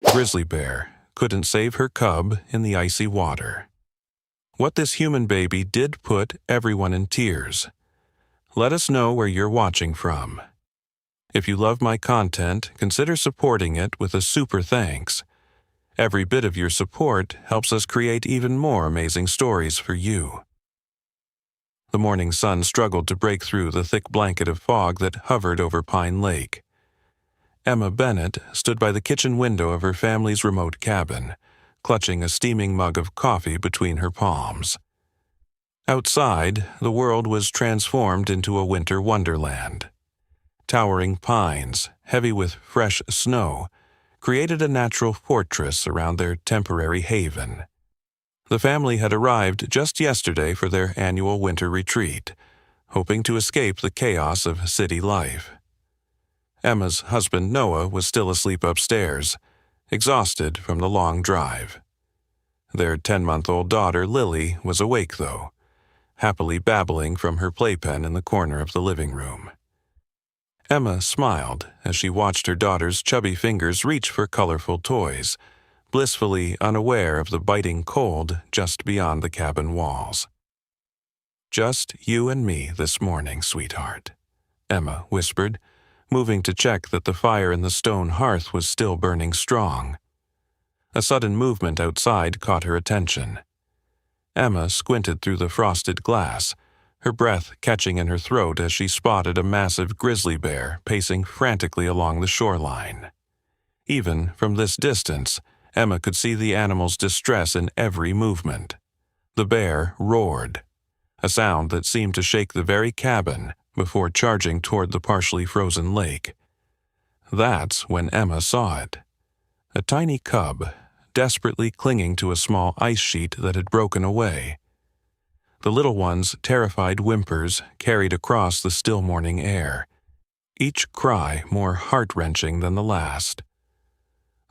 Grizzly bear couldn't save her cub in the icy water. What this human baby did put everyone in tears. Let us know where you're watching from. If you love my content, consider supporting it with a super thanks. Every bit of your support helps us create even more amazing stories for you. The morning sun struggled to break through the thick blanket of fog that hovered over Pine Lake. Emma Bennett stood by the kitchen window of her family's remote cabin, clutching a steaming mug of coffee between her palms. Outside, the world was transformed into a winter wonderland. Towering pines, heavy with fresh snow, created a natural fortress around their temporary haven. The family had arrived just yesterday for their annual winter retreat, hoping to escape the chaos of city life. Emma's husband Noah was still asleep upstairs, exhausted from the long drive. Their 10-month-old daughter Lily was awake, though, happily babbling from her playpen in the corner of the living room. Emma smiled as she watched her daughter's chubby fingers reach for colorful toys, blissfully unaware of the biting cold just beyond the cabin walls. "Just you and me this morning, sweetheart," Emma whispered, moving to check that the fire in the stone hearth was still burning strong. A sudden movement outside caught her attention. Emma squinted through the frosted glass, her breath catching in her throat as she spotted a massive grizzly bear pacing frantically along the shoreline. Even from this distance, Emma could see the animal's distress in every movement. The bear roared, a sound that seemed to shake the very cabin before charging toward the partially frozen lake. That's when Emma saw it. A tiny cub, desperately clinging to a small ice sheet that had broken away. The little one's terrified whimpers carried across the still morning air, each cry more heart-wrenching than the last.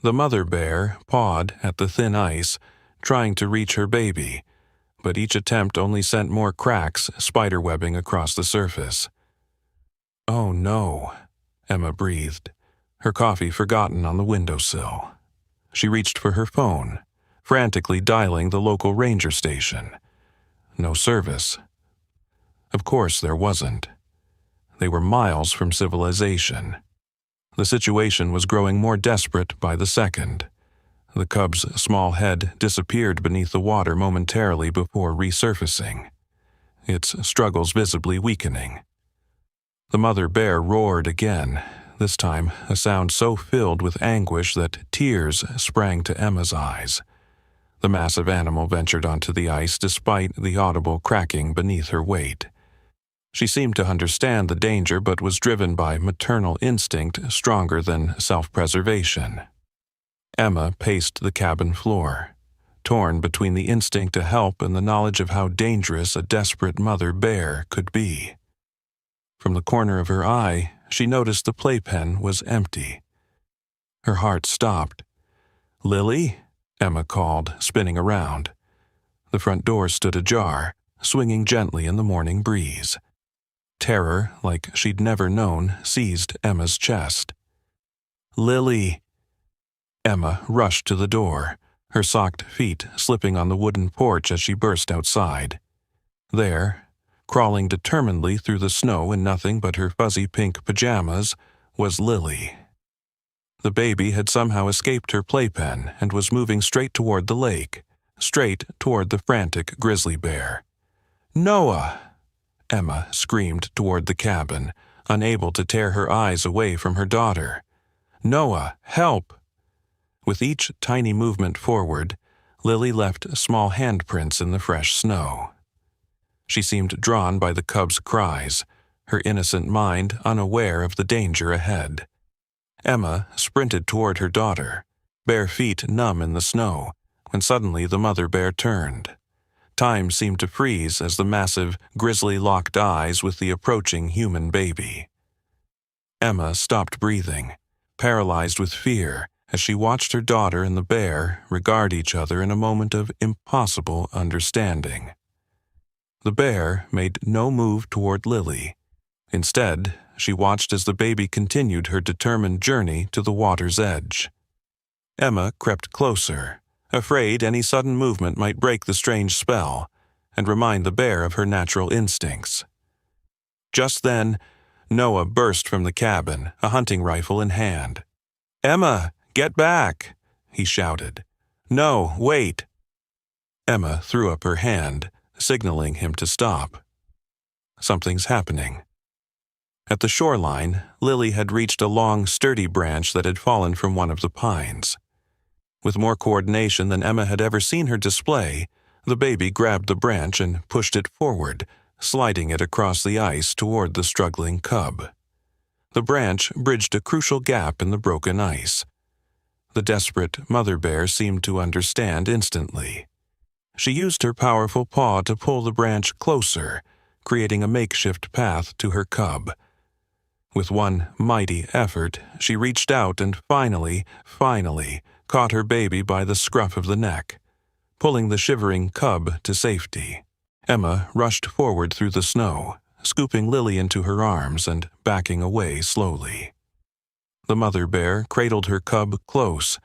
The mother bear pawed at the thin ice, trying to reach her baby, but each attempt only sent more cracks spiderwebbing across the surface. "Oh no," Emma breathed, her coffee forgotten on the windowsill. She reached for her phone, frantically dialing the local ranger station. No service. Of course there wasn't. They were miles from civilization. The situation was growing more desperate by the second. The cub's small head disappeared beneath the water momentarily before resurfacing, its struggles visibly weakening. The mother bear roared again, this time a sound so filled with anguish that tears sprang to Emma's eyes. The massive animal ventured onto the ice despite the audible cracking beneath her weight. She seemed to understand the danger but was driven by maternal instinct stronger than self-preservation. Emma paced the cabin floor, torn between the instinct to help and the knowledge of how dangerous a desperate mother bear could be. From the corner of her eye, she noticed the playpen was empty. Her heart stopped. "Lily?" Emma called, spinning around. The front door stood ajar, swinging gently in the morning breeze. Terror, like she'd never known, seized Emma's chest. "Lily!" Emma rushed to the door, her socked feet slipping on the wooden porch as she burst outside. There, crawling determinedly through the snow in nothing but her fuzzy pink pajamas, was Lily. The baby had somehow escaped her playpen and was moving straight toward the lake, straight toward the frantic grizzly bear. "Noah!" Emma screamed toward the cabin, unable to tear her eyes away from her daughter. "Noah, help!" With each tiny movement forward, Lily left small handprints in the fresh snow. She seemed drawn by the cub's cries, her innocent mind unaware of the danger ahead. Emma sprinted toward her daughter, bare feet numb in the snow, when suddenly the mother bear turned. Time seemed to freeze as the massive grizzly locked eyes with the approaching human baby. Emma stopped breathing, paralyzed with fear, as she watched her daughter and the bear regard each other in a moment of impossible understanding. The bear made no move toward Lily. Instead, she watched as the baby continued her determined journey to the water's edge. Emma crept closer, afraid any sudden movement might break the strange spell and remind the bear of her natural instincts. Just then, Noah burst from the cabin, a hunting rifle in hand. "Emma, get back!" he shouted. "No, wait!" Emma threw up her hand, signaling him to stop. Something's happening. At the shoreline, Lily had reached a long, sturdy branch that had fallen from one of the pines. With more coordination than Emma had ever seen her display, the baby grabbed the branch and pushed it forward, sliding it across the ice toward the struggling cub. The branch bridged a crucial gap in the broken ice. The desperate mother bear seemed to understand instantly. She used her powerful paw to pull the branch closer, creating a makeshift path to her cub. With one mighty effort, she reached out and finally caught her baby by the scruff of the neck, pulling the shivering cub to safety. Emma rushed forward through the snow, scooping Lily into her arms and backing away slowly. The mother bear cradled her cub close,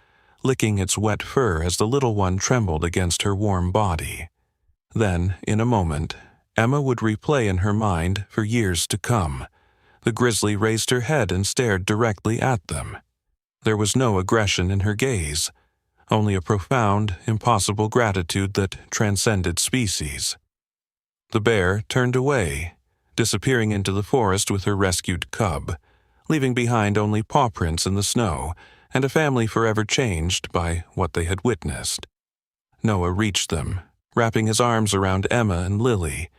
licking its wet fur as the little one trembled against her warm body. Then, in a moment, Emma would replay in her mind for years to come. The grizzly raised her head and stared directly at them. There was no aggression in her gaze, only a profound, impossible gratitude that transcended species. The bear turned away, disappearing into the forest with her rescued cub, leaving behind only paw prints in the snow and a family forever changed by what they had witnessed. Noah reached them, wrapping his arms around Emma and Lily,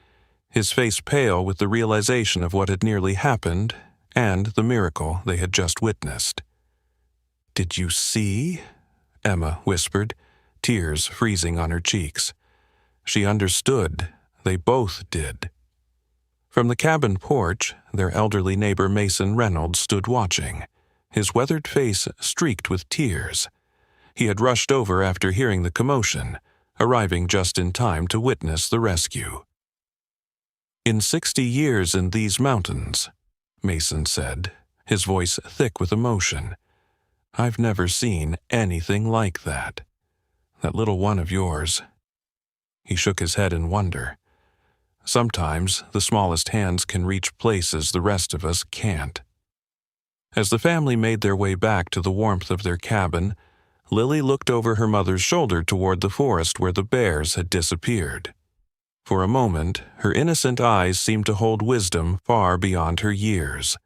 his face pale with the realization of what had nearly happened and the miracle they had just witnessed. "Did you see?" Emma whispered, tears freezing on her cheeks. She understood. They both did. From the cabin porch, their elderly neighbor Mason Reynolds stood watching, his weathered face streaked with tears. He had rushed over after hearing the commotion, arriving just in time to witness the rescue. "In 60 years in these mountains," Mason said, his voice thick with emotion, "I've never seen anything like that. That little one of yours." He shook his head in wonder. Sometimes the smallest hands can reach places the rest of us can't. As the family made their way back to the warmth of their cabin, Lily looked over her mother's shoulder toward the forest where the bears had disappeared. For a moment, her innocent eyes seemed to hold wisdom far beyond her years,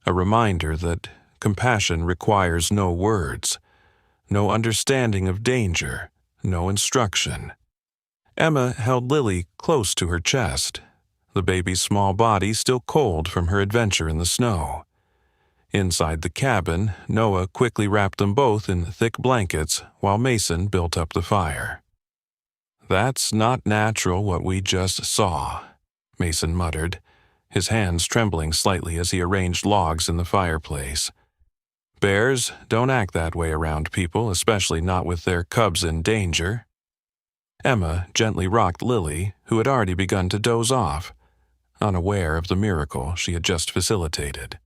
a reminder that compassion requires no words, no understanding of danger, no instruction. Emma held Lily close to her chest, the baby's small body still cold from her adventure in the snow. Inside the cabin, Noah quickly wrapped them both in thick blankets while Mason built up the fire. "That's not natural what we just saw," Mason muttered, his hands trembling slightly as he arranged logs in the fireplace. "Bears don't act that way around people, especially not with their cubs in danger." Emma gently rocked Lily, who had already begun to doze off, unaware of the miracle she had just facilitated.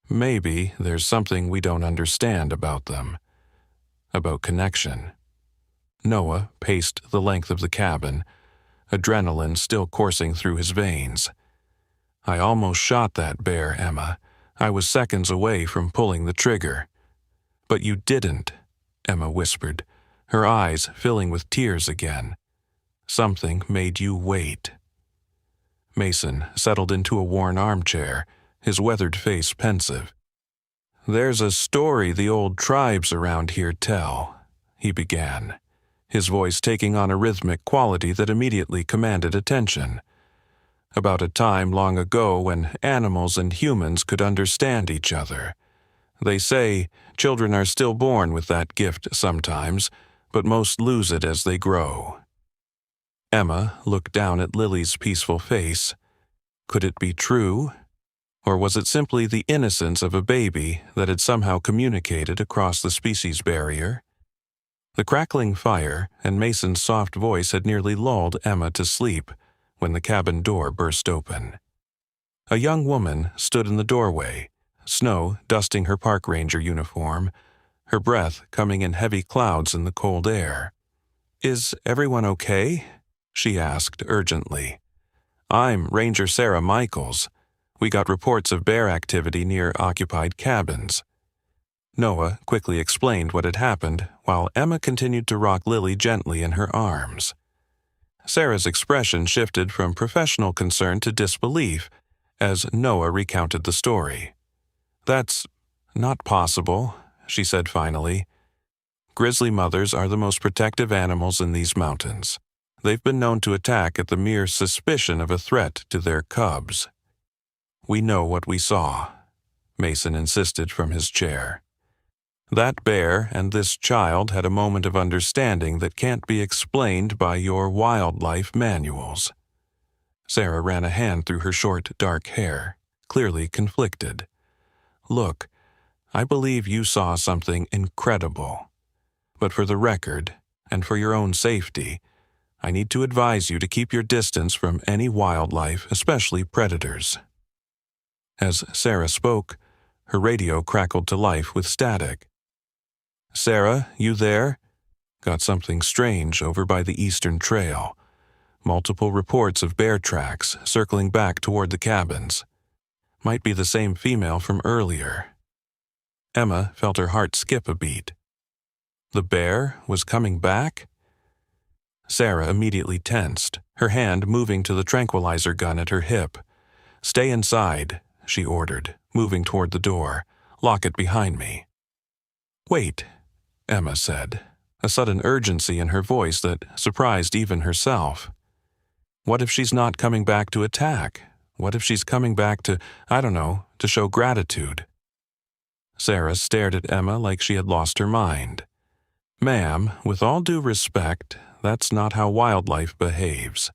"Maybe there's something we don't understand about them, about connection." Noah paced the length of the cabin, adrenaline still coursing through his veins. "I almost shot that bear, Emma. I was seconds away from pulling the trigger." "But you didn't," Emma whispered, her eyes filling with tears again. "Something made you wait." Mason settled into a worn armchair, his weathered face pensive. "There's a story the old tribes around here tell," he began, his voice taking on a rhythmic quality that immediately commanded attention. "About a time long ago when animals and humans could understand each other. They say children are still born with that gift sometimes, but most lose it as they grow." Emma looked down at Lily's peaceful face. Could it be true? Or was it simply the innocence of a baby that had somehow communicated across the species barrier? The crackling fire and Mason's soft voice had nearly lulled Emma to sleep when the cabin door burst open. A young woman stood in the doorway, snow dusting her park ranger uniform, her breath coming in heavy clouds in the cold air. "Is everyone okay?" she asked urgently. "I'm Ranger Sarah Michaels. We got reports of bear activity near occupied cabins." Noah quickly explained what had happened, while Emma continued to rock Lily gently in her arms. Sarah's expression shifted from professional concern to disbelief as Noah recounted the story. "That's not possible," she said finally. "Grizzly mothers are the most protective animals in these mountains. They've been known to attack at the mere suspicion of a threat to their cubs." "We know what we saw," Mason insisted from his chair. "That bear and this child had a moment of understanding that can't be explained by your wildlife manuals." Sarah ran a hand through her short, dark hair, clearly conflicted. "Look, I believe you saw something incredible. But for the record, and for your own safety, I need to advise you to keep your distance from any wildlife, especially predators." As Sarah spoke, her radio crackled to life with static. "Sarah, you there?" "Got something strange over by the eastern trail. Multiple reports of bear tracks circling back toward the cabins. Might be the same female from earlier." Emma felt her heart skip a beat. The bear was coming back? Sarah immediately tensed, her hand moving to the tranquilizer gun at her hip. "Stay inside," she ordered, moving toward the door. "Lock it behind me." "Wait," Emma said, a sudden urgency in her voice that surprised even herself. "What if she's not coming back to attack? What if she's coming back to, I don't know, to show gratitude?" Sarah stared at Emma like she had lost her mind. "Ma'am, with all due respect, that's not how wildlife behaves.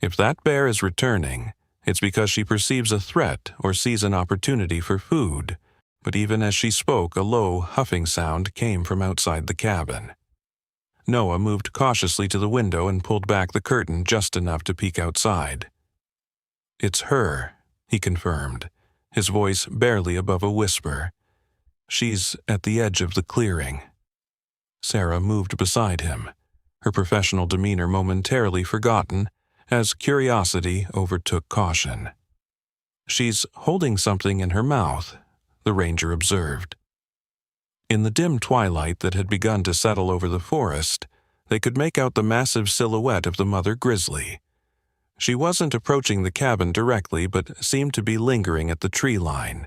If that bear is returning, it's because she perceives a threat or sees an opportunity for food." But even as she spoke, a low, huffing sound came from outside the cabin. Noah moved cautiously to the window and pulled back the curtain just enough to peek outside. "It's her," he confirmed, his voice barely above a whisper. "She's at the edge of the clearing." Sarah moved beside him, her professional demeanor momentarily forgotten as curiosity overtook caution. "She's holding something in her mouth," the ranger observed. In the dim twilight that had begun to settle over the forest, they could make out the massive silhouette of the mother grizzly. She wasn't approaching the cabin directly, but seemed to be lingering at the tree line,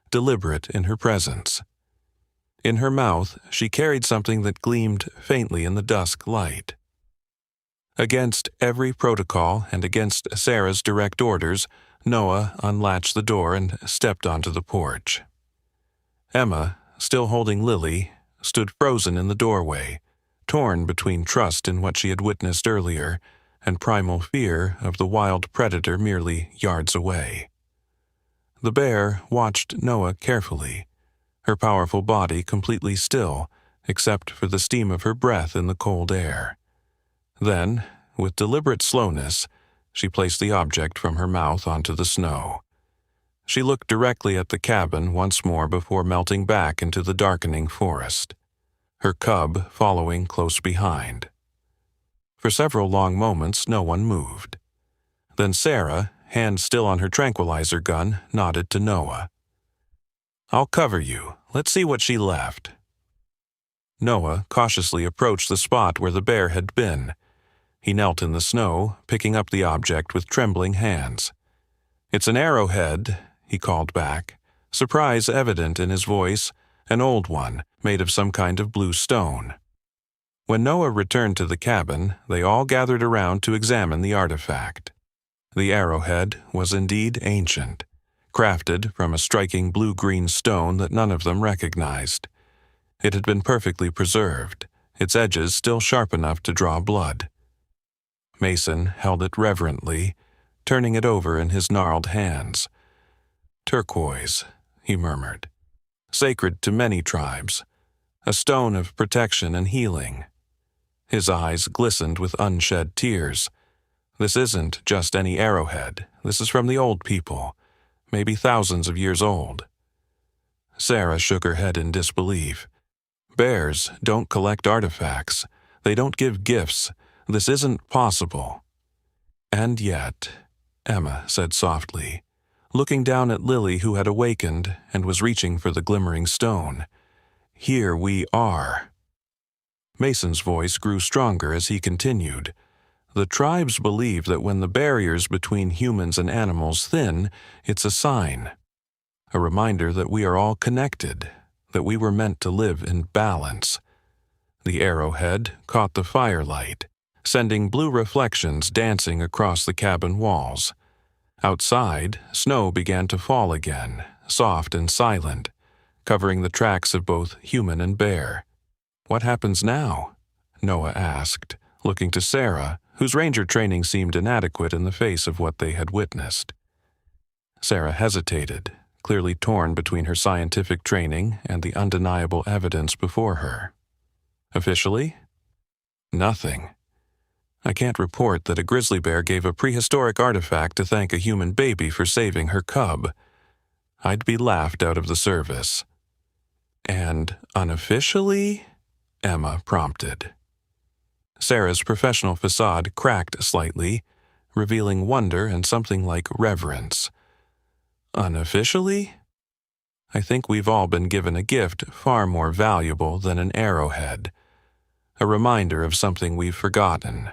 deliberate in her presence. In her mouth, she carried something that gleamed faintly in the dusk light. Against every protocol and against Sarah's direct orders, Noah unlatched the door and stepped onto the porch. Emma, still holding Lily, stood frozen in the doorway, torn between trust in what she had witnessed earlier and primal fear of the wild predator merely yards away. The bear watched Noah carefully, her powerful body completely still, except for the steam of her breath in the cold air. Then, with deliberate slowness, she placed the object from her mouth onto the snow. She looked directly at the cabin once more before melting back into the darkening forest, her cub following close behind. For several long moments, no one moved. Then Sarah, hand still on her tranquilizer gun, nodded to Noah. "I'll cover you. Let's see what she left." Noah cautiously approached the spot where the bear had been. He knelt in the snow, picking up the object with trembling hands. "It's an arrowhead," he called back, surprise evident in his voice, an old one, made of some kind of blue stone. When Noah returned to the cabin, they all gathered around to examine the artifact. The arrowhead was indeed ancient, crafted from a striking blue-green stone that none of them recognized. It had been perfectly preserved, its edges still sharp enough to draw blood. Mason held it reverently, turning it over in his gnarled hands. "Turquoise," he murmured. "Sacred to many tribes. A stone of protection and healing." His eyes glistened with unshed tears. "This isn't just any arrowhead. This is from the old people, maybe thousands of years old." Sarah shook her head in disbelief. Bears don't collect artifacts. They don't give gifts. This isn't possible." "And yet," Emma said softly, looking down at Lily, who had awakened and was reaching for the glimmering stone, "here we are." Mason's voice grew stronger as he continued. "The tribes believe that when the barriers between humans and animals thin, it's a sign. A reminder that we are all connected, that we were meant to live in balance." The arrowhead caught the firelight, sending blue reflections dancing across the cabin walls. Outside, snow began to fall again, soft and silent, covering the tracks of both human and bear. "What happens now?" Noah asked, looking to Sarah, whose ranger training seemed inadequate in the face of what they had witnessed. Sarah hesitated, clearly torn between her scientific training and the undeniable evidence before her. "Officially? Nothing. I can't report that a grizzly bear gave a prehistoric artifact to thank a human baby for saving her cub. I'd be laughed out of the service." "And unofficially?" Emma prompted. Sarah's professional facade cracked slightly, revealing wonder and something like reverence. "Unofficially? I think we've all been given a gift far more valuable than an arrowhead, a reminder of something we've forgotten."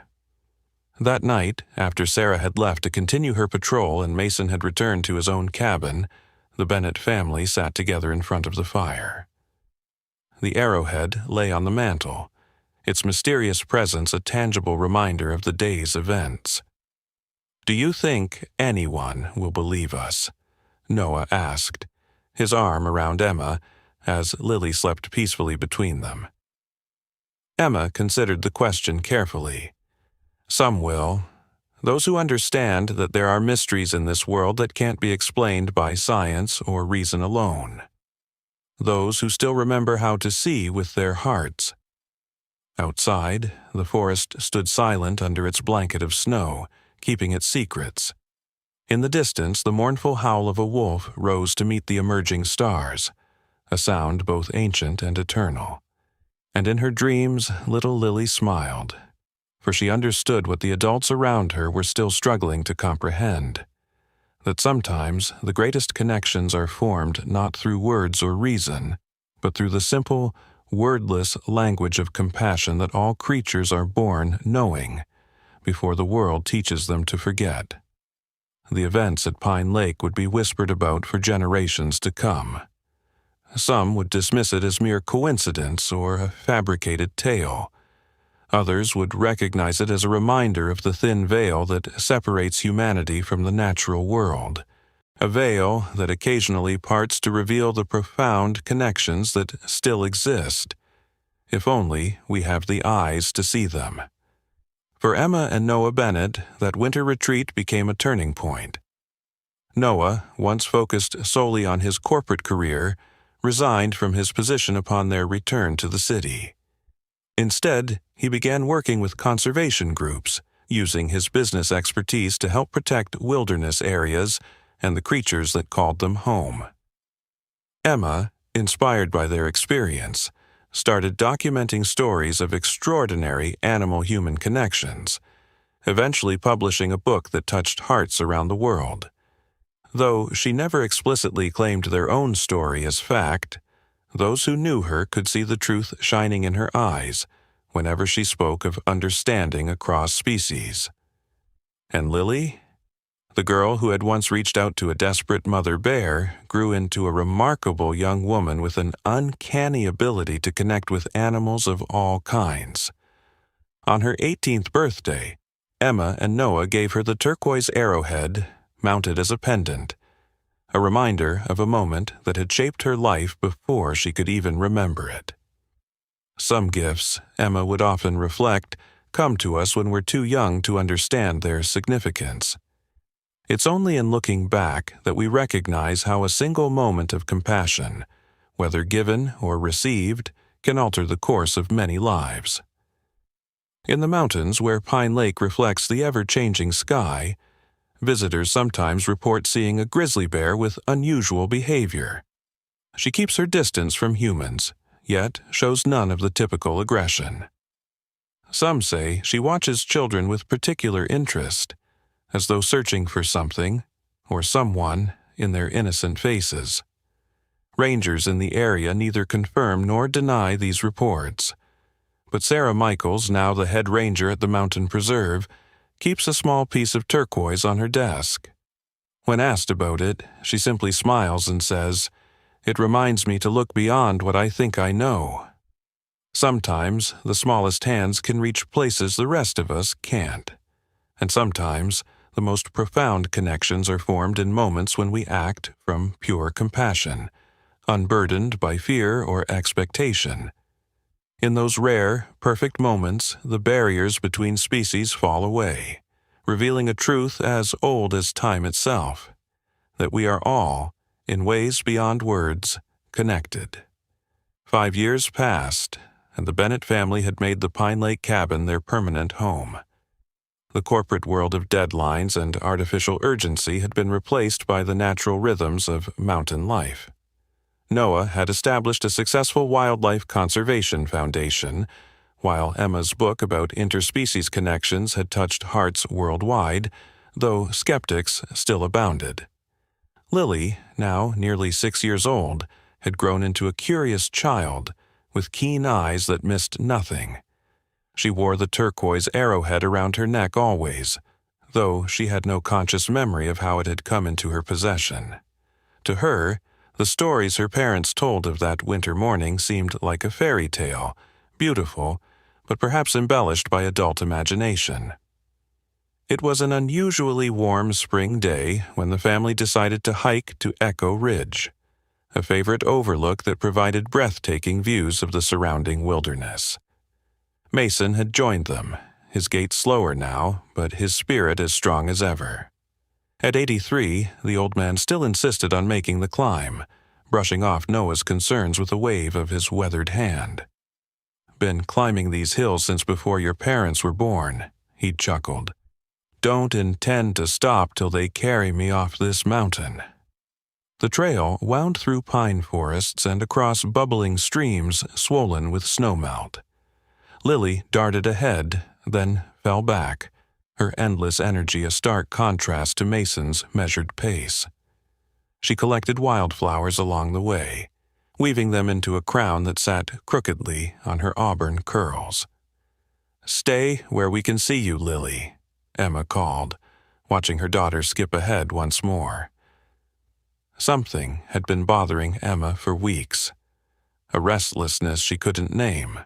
That night, after Sarah had left to continue her patrol and Mason had returned to his own cabin, the Bennett family sat together in front of the fire. The arrowhead lay on the mantel, its mysterious presence a tangible reminder of the day's events. "Do you think anyone will believe us?" Noah asked, his arm around Emma, as Lily slept peacefully between them. Emma considered the question carefully. "Some will. Those who understand that there are mysteries in this world that can't be explained by science or reason alone. Those who still remember how to see with their hearts." Outside, the forest stood silent under its blanket of snow, keeping its secrets. In the distance, the mournful howl of a wolf rose to meet the emerging stars, a sound both ancient and eternal. And in her dreams, little Lily smiled, for she understood what the adults around her were still struggling to comprehend, that sometimes the greatest connections are formed not through words or reason, but through the simple, wordless language of compassion that all creatures are born knowing, before the world teaches them to forget. The events at Pine Lake would be whispered about for generations to come. Some would dismiss it as mere coincidence or a fabricated tale. Others would recognize it as a reminder of the thin veil that separates humanity from the natural world, a veil that occasionally parts to reveal the profound connections that still exist, if only we have the eyes to see them. For Emma and Noah Bennett, that winter retreat became a turning point. Noah, once focused solely on his corporate career, resigned from his position upon their return to the city. Instead, he began working with conservation groups, using his business expertise to help protect wilderness areas and the creatures that called them home. Emma, inspired by their experience, started documenting stories of extraordinary animal-human connections, eventually publishing a book that touched hearts around the world. Though she never explicitly claimed their own story as fact, those who knew her could see the truth shining in her eyes whenever she spoke of understanding across species. And Lily, the girl who had once reached out to a desperate mother bear, grew into a remarkable young woman with an uncanny ability to connect with animals of all kinds. On her 18th birthday, Emma and Noah gave her the turquoise arrowhead, mounted as a pendant, a reminder of a moment that had shaped her life before she could even remember it. Some gifts, Emma would often reflect, come to us when we're too young to understand their significance. It's only in looking back that we recognize how a single moment of compassion, whether given or received, can alter the course of many lives. In the mountains where Pine Lake reflects the ever-changing sky, visitors sometimes report seeing a grizzly bear with unusual behavior. She keeps her distance from humans, yet shows none of the typical aggression. Some say she watches children with particular interest, as though searching for something or someone in their innocent faces. Rangers in the area neither confirm nor deny these reports, but Sarah Michaels, now the head ranger at the mountain preserve, keeps a small piece of turquoise on her desk. When asked about it, she simply smiles and says, "It reminds me to look beyond what I think I know." Sometimes the smallest hands can reach places the rest of us can't, and sometimes the most profound connections are formed in moments when we act from pure compassion, unburdened by fear or expectation. In those rare, perfect moments, the barriers between species fall away, revealing a truth as old as time itself, that we are all, in ways beyond words, connected. 5 years passed, and the Bennett family had made the Pine Lake cabin their permanent home. The corporate world of deadlines and artificial urgency had been replaced by the natural rhythms of mountain life. Noah had established a successful wildlife conservation foundation, while Emma's book about interspecies connections had touched hearts worldwide, though skeptics still abounded. Lily, now nearly 6 years old, had grown into a curious child, with keen eyes that missed nothing. She wore the turquoise arrowhead around her neck always, though she had no conscious memory of how it had come into her possession. To her, the stories her parents told of that winter morning seemed like a fairy tale, beautiful, but perhaps embellished by adult imagination. It was an unusually warm spring day when the family decided to hike to Echo Ridge, a favorite overlook that provided breathtaking views of the surrounding wilderness. Mason had joined them, his gait slower now, but his spirit as strong as ever. At 83, the old man still insisted on making the climb, brushing off Noah's concerns with a wave of his weathered hand. "Been climbing these hills since before your parents were born," he chuckled. "Don't intend to stop till they carry me off this mountain." The trail wound through pine forests and across bubbling streams swollen with snowmelt. Lily darted ahead, then fell back, her endless energy a stark contrast to Mason's measured pace. She collected wildflowers along the way, weaving them into a crown that sat crookedly on her auburn curls. "Stay where we can see you, Lily," Emma called, watching her daughter skip ahead once more. Something had been bothering Emma for weeks, a restlessness she couldn't name.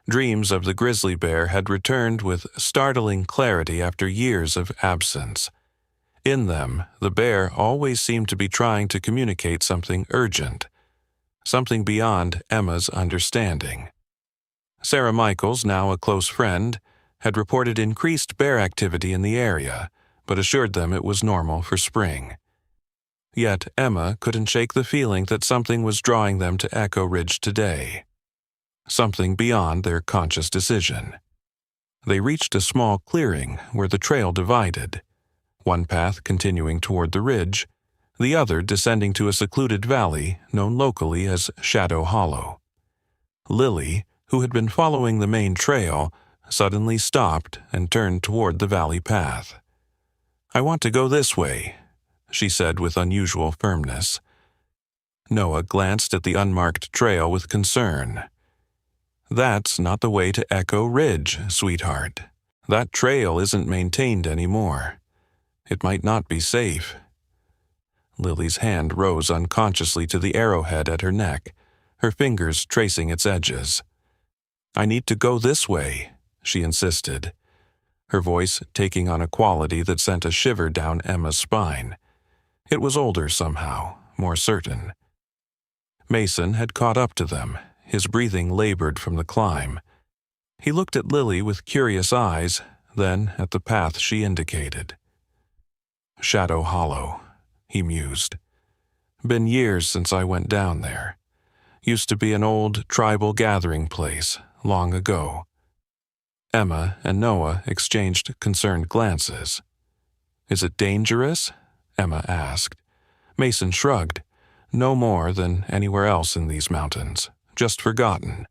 Dreams of the grizzly bear had returned with startling clarity after years of absence. In them, the bear always seemed to be trying to communicate something urgent, something beyond Emma's understanding. Sarah Michaels, now a close friend, had reported increased bear activity in the area, but assured them it was normal for spring. Yet Emma couldn't shake the feeling that something was drawing them to Echo Ridge today. Something beyond their conscious decision. They reached a small clearing where the trail divided, one path continuing toward the ridge, the other descending to a secluded valley known locally as Shadow Hollow. Lily, who had been following the main trail, suddenly stopped and turned toward the valley path. "I want to go this way," she said with unusual firmness. Noah glanced at the unmarked trail with concern. "That's not the way to Echo Ridge, sweetheart. That trail isn't maintained anymore. It might not be safe." Lily's hand rose unconsciously to the arrowhead at her neck, her fingers tracing its edges. "I need to go this way," she insisted, her voice taking on a quality that sent a shiver down Emma's spine. It was older somehow, more certain. Mason had caught up to them, his breathing labored from the climb. He looked at Lily with curious eyes, then at the path she indicated. "Shadow Hollow," he mused. "Been years since I went down there. Used to be an old tribal gathering place, long ago." Emma and Noah exchanged concerned glances. "Is it dangerous?" Emma asked. Mason shrugged. "No more than anywhere else in these mountains. just forgotten.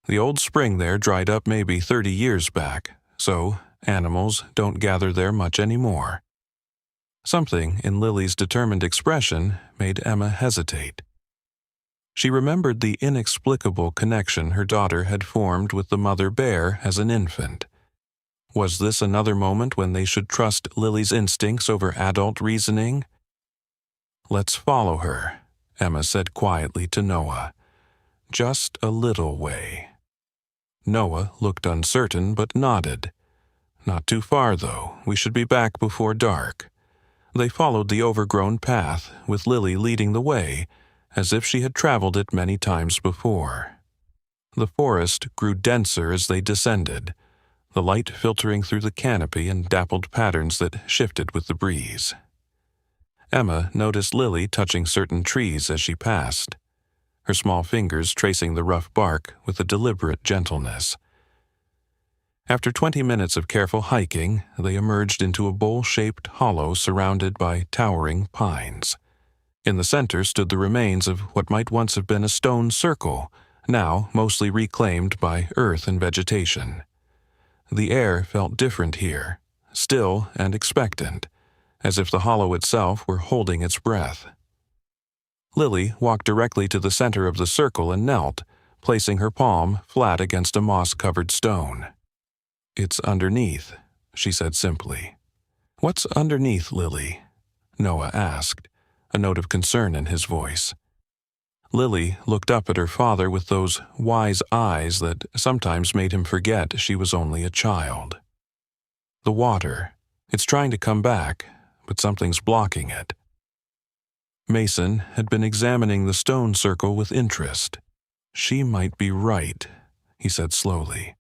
The old spring there dried up maybe 30 years back, so animals don't gather there much anymore. Something in Lily's determined expression made Emma hesitate. She remembered the inexplicable connection her daughter had formed with the mother bear as an infant. Was this another moment when they should trust Lily's instincts over adult reasoning? "Let's follow her," Emma said quietly to Noah. "Just a little way." Noah looked uncertain but nodded. "Not too far, though. We should be back before dark." They followed the overgrown path, with Lily leading the way, as if she had traveled it many times before. The forest grew denser as they descended, the light filtering through the canopy in dappled patterns that shifted with the breeze. Emma noticed Lily touching certain trees as she passed, her small fingers tracing the rough bark with a deliberate gentleness. After 20 minutes of careful hiking, they emerged into a bowl-shaped hollow surrounded by towering pines. In the center stood the remains of what might once have been a stone circle, now mostly reclaimed by earth and vegetation. The air felt different here, still and expectant, as if the hollow itself were holding its breath. Lily walked directly to the center of the circle and knelt, placing her palm flat against a moss-covered stone. "It's underneath," she said simply. "What's underneath, Lily?" Noah asked, a note of concern in his voice. Lily looked up at her father with those wise eyes that sometimes made him forget she was only a child. "The water. It's trying to come back, but something's blocking it." Mason had been examining the stone circle with interest. "She might be right," he said slowly.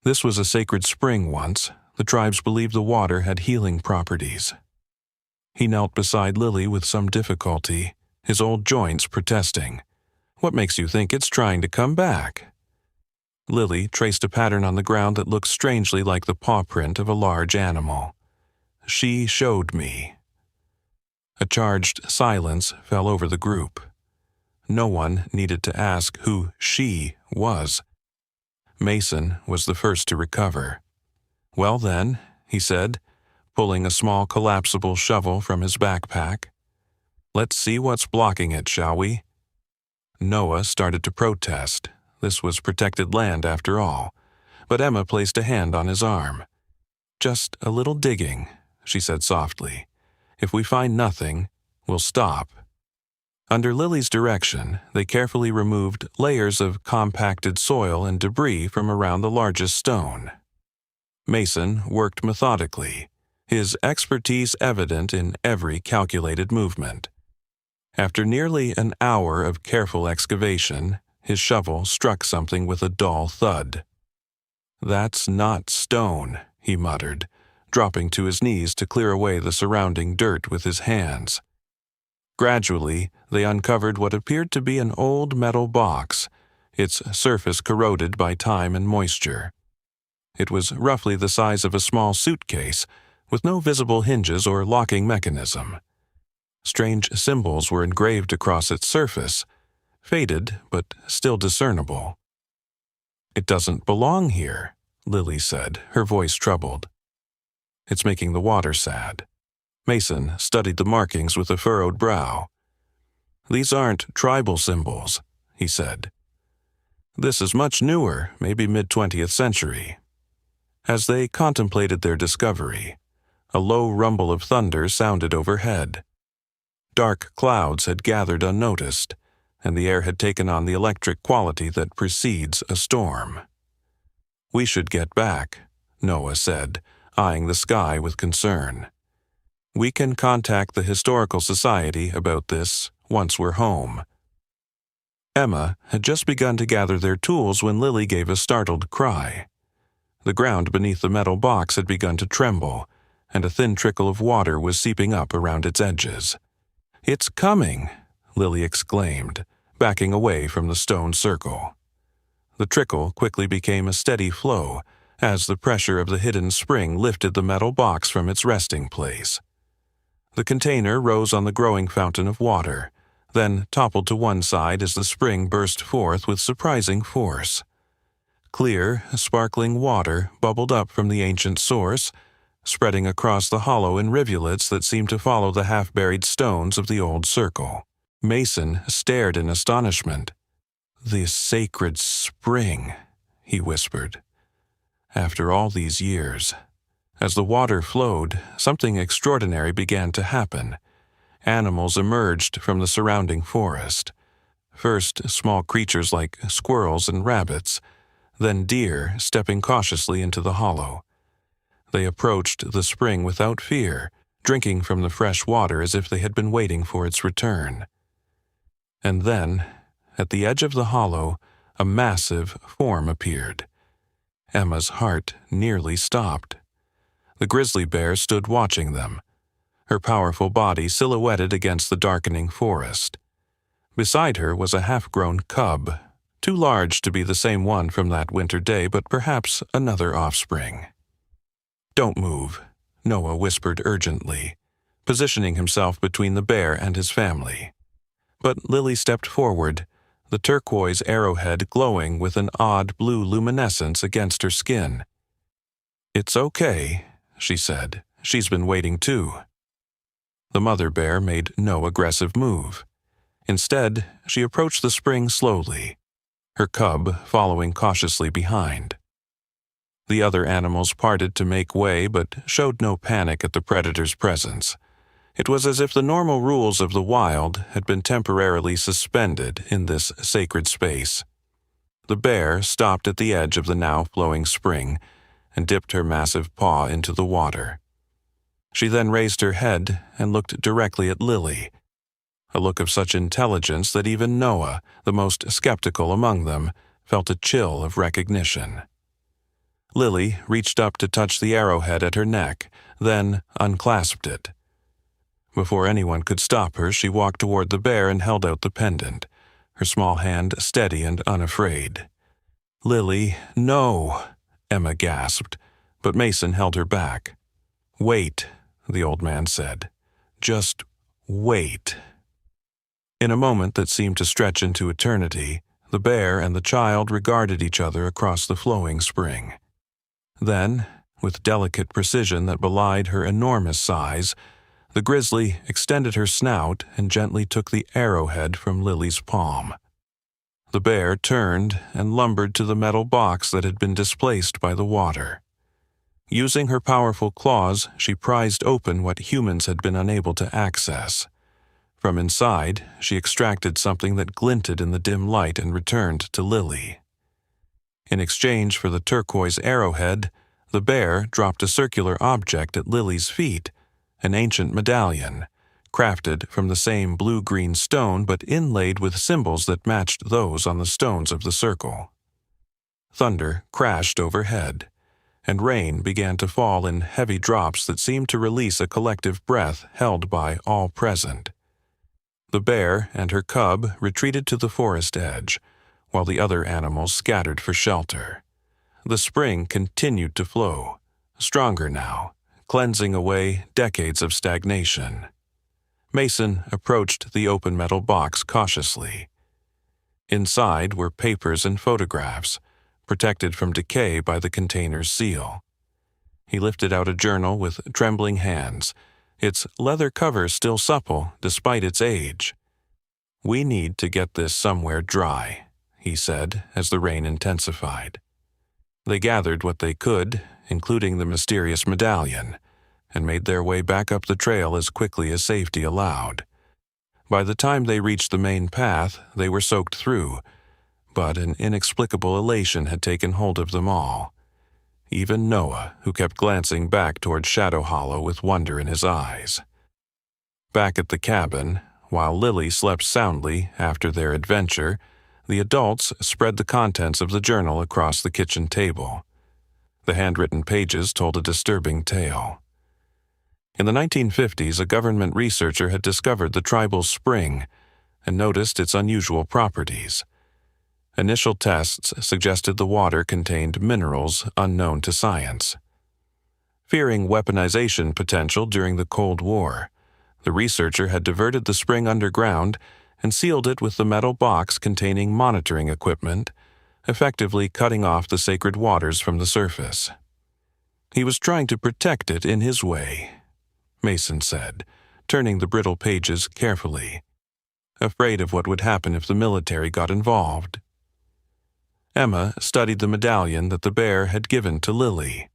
"This was a sacred spring once. The tribes believed the water had healing properties." He knelt beside Lily with some difficulty, his old joints protesting. "What makes you think it's trying to come back?" Lily traced a pattern on the ground that looked strangely like the paw print of a large animal. "She showed me." A charged silence fell over the group. No one needed to ask who she was. Mason was the first to recover. "Well then," he said, pulling a small collapsible shovel from his backpack. "Let's see what's blocking it, shall we?" Noah started to protest. This was protected land after all. But Emma placed a hand on his arm. "Just a little digging," she said softly. "If we find nothing, we'll stop." Under Lily's direction, they carefully removed layers of compacted soil and debris from around the largest stone. Mason worked methodically, his expertise evident in every calculated movement. After nearly an hour of careful excavation, his shovel struck something with a dull thud. "That's not stone," he muttered, dropping to his knees to clear away the surrounding dirt with his hands. Gradually, they uncovered what appeared to be an old metal box, its surface corroded by time and moisture. It was roughly the size of a small suitcase, with no visible hinges or locking mechanism. Strange symbols were engraved across its surface, faded but still discernible. "It doesn't belong here," Lily said, her voice troubled. "It's making the water sad." Mason studied the markings with a furrowed brow. "These aren't tribal symbols," he said. "This is much newer, maybe mid-20th century." As they contemplated their discovery, a low rumble of thunder sounded overhead. Dark clouds had gathered unnoticed, and the air had taken on the electric quality that precedes a storm. "We should get back," Noah said, eyeing the sky with concern. "We can contact the Historical Society about this once we're home." Emma had just begun to gather their tools when Lily gave a startled cry. The ground beneath the metal box had begun to tremble, and a thin trickle of water was seeping up around its edges. "It's coming!" Lily exclaimed, backing away from the stone circle. The trickle quickly became a steady flow as the pressure of the hidden spring lifted the metal box from its resting place. The container rose on the growing fountain of water, then toppled to one side as the spring burst forth with surprising force. Clear, sparkling water bubbled up from the ancient source, spreading across the hollow in rivulets that seemed to follow the half-buried stones of the old circle. Mason stared in astonishment. "The sacred spring," he whispered. "After all these years." As the water flowed, something extraordinary began to happen. Animals emerged from the surrounding forest. First, small creatures like squirrels and rabbits, then deer stepping cautiously into the hollow. They approached the spring without fear, drinking from the fresh water as if they had been waiting for its return. And then, at the edge of the hollow, a massive form appeared. Emma's heart nearly stopped. The grizzly bear stood watching them, her powerful body silhouetted against the darkening forest. Beside her was a half-grown cub, too large to be the same one from that winter day, but perhaps another offspring. "Don't move," Noah whispered urgently, positioning himself between the bear and his family. But Lily stepped forward, the turquoise arrowhead glowing with an odd blue luminescence against her skin. "It's okay," she said. "She's been waiting too." The mother bear made no aggressive move. Instead, she approached the spring slowly, her cub following cautiously behind. The other animals parted to make way but showed no panic at the predator's presence. It was as if the normal rules of the wild had been temporarily suspended in this sacred space. The bear stopped at the edge of the now flowing spring and dipped her massive paw into the water. She then raised her head and looked directly at Lily, a look of such intelligence that even Noah, the most skeptical among them, felt a chill of recognition. Lily reached up to touch the arrowhead at her neck, then unclasped it. Before anyone could stop her, she walked toward the bear and held out the pendant, her small hand steady and unafraid. "Lily, no," Emma gasped, but Mason held her back. "Wait," the old man said. "Just wait." In a moment that seemed to stretch into eternity, the bear and the child regarded each other across the flowing spring. Then, with delicate precision that belied her enormous size, the grizzly extended her snout and gently took the arrowhead from Lily's palm. The bear turned and lumbered to the metal box that had been displaced by the water. Using her powerful claws, she prized open what humans had been unable to access. From inside, she extracted something that glinted in the dim light and returned to Lily. In exchange for the turquoise arrowhead, the bear dropped a circular object at Lily's feet, an ancient medallion, crafted from the same blue-green stone but inlaid with symbols that matched those on the stones of the circle. Thunder crashed overhead, and rain began to fall in heavy drops that seemed to release a collective breath held by all present. The bear and her cub retreated to the forest edge, while the other animals scattered for shelter. The spring continued to flow, stronger now, cleansing away decades of stagnation. Mason approached the open metal box cautiously. Inside were papers and photographs, protected from decay by the container's seal. He lifted out a journal with trembling hands, its leather cover still supple despite its age. "We need to get this somewhere dry," he said as the rain intensified. They gathered what they could, including the mysterious medallion, and made their way back up the trail as quickly as safety allowed. By the time they reached the main path, they were soaked through, but an inexplicable elation had taken hold of them all. Even Noah, who kept glancing back toward Shadow Hollow with wonder in his eyes. Back at the cabin, while Lily slept soundly after their adventure, the adults spread the contents of the journal across the kitchen table. The handwritten pages told a disturbing tale. In the 1950s, a government researcher had discovered the tribal spring and noticed its unusual properties. Initial tests suggested the water contained minerals unknown to science. Fearing weaponization potential during the Cold War, the researcher had diverted the spring underground and sealed it with the metal box containing monitoring equipment, effectively cutting off the sacred waters from the surface. He was trying to protect it in his way, Mason said, turning the brittle pages carefully, afraid of what would happen if the military got involved. Emma studied the medallion that the bear had given to Lily.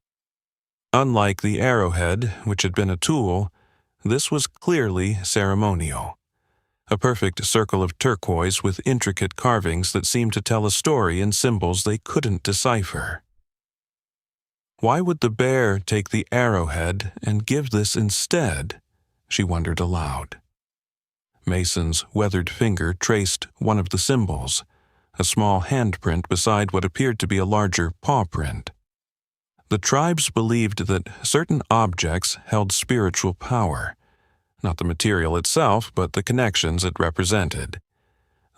Unlike the arrowhead, which had been a tool, this was clearly ceremonial. A perfect circle of turquoise with intricate carvings that seemed to tell a story in symbols they couldn't decipher. Why would the bear take the arrowhead and give this instead? She wondered aloud. Mason's weathered finger traced one of the symbols, a small handprint beside what appeared to be a larger paw print. The tribes believed that certain objects held spiritual power, not the material itself, but the connections it represented.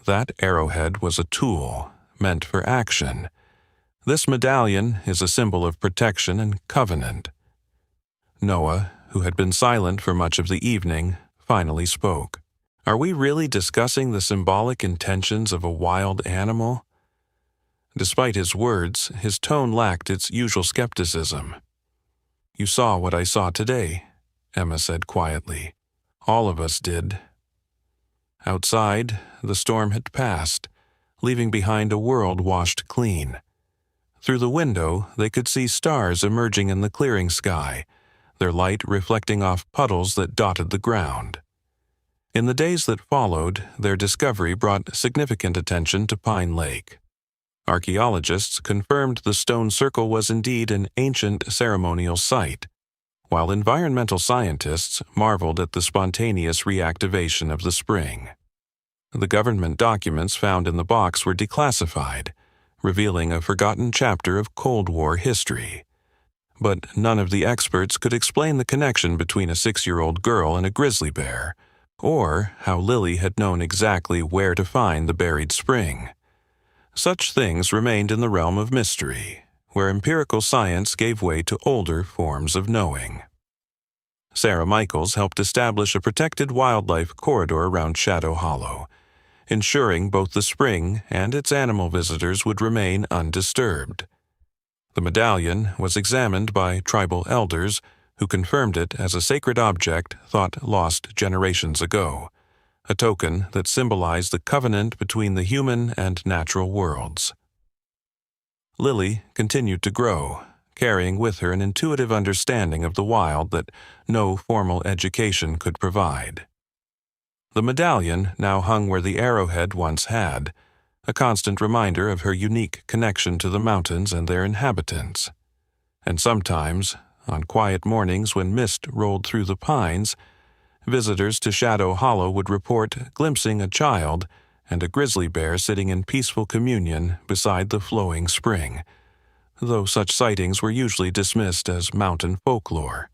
That arrowhead was a tool, meant for action. This medallion is a symbol of protection and covenant. Noah, who had been silent for much of the evening, finally spoke. Are we really discussing the symbolic intentions of a wild animal? Despite his words, his tone lacked its usual skepticism. You saw what I saw today, Emma said quietly. All of us did. Outside, the storm had passed, leaving behind a world washed clean. Through the window, they could see stars emerging in the clearing sky, their light reflecting off puddles that dotted the ground. In the days that followed, their discovery brought significant attention to Pine Lake. Archaeologists confirmed the stone circle was indeed an ancient ceremonial site, while environmental scientists marveled at the spontaneous reactivation of the spring. The government documents found in the box were declassified, revealing a forgotten chapter of Cold War history. But none of the experts could explain the connection between a 6-year-old girl and a grizzly bear, or how Lily had known exactly where to find the buried spring. Such things remained in the realm of mystery, where empirical science gave way to older forms of knowing. Sarah Michaels helped establish a protected wildlife corridor around Shadow Hollow, ensuring both the spring and its animal visitors would remain undisturbed. The medallion was examined by tribal elders who confirmed it as a sacred object thought lost generations ago, a token that symbolized the covenant between the human and natural worlds. Lily continued to grow, carrying with her an intuitive understanding of the wild that no formal education could provide. The medallion now hung where the arrowhead once had, a constant reminder of her unique connection to the mountains and their inhabitants. And sometimes, on quiet mornings when mist rolled through the pines, visitors to Shadow Hollow would report glimpsing a child and a grizzly bear sitting in peaceful communion beside the flowing spring, though such sightings were usually dismissed as mountain folklore,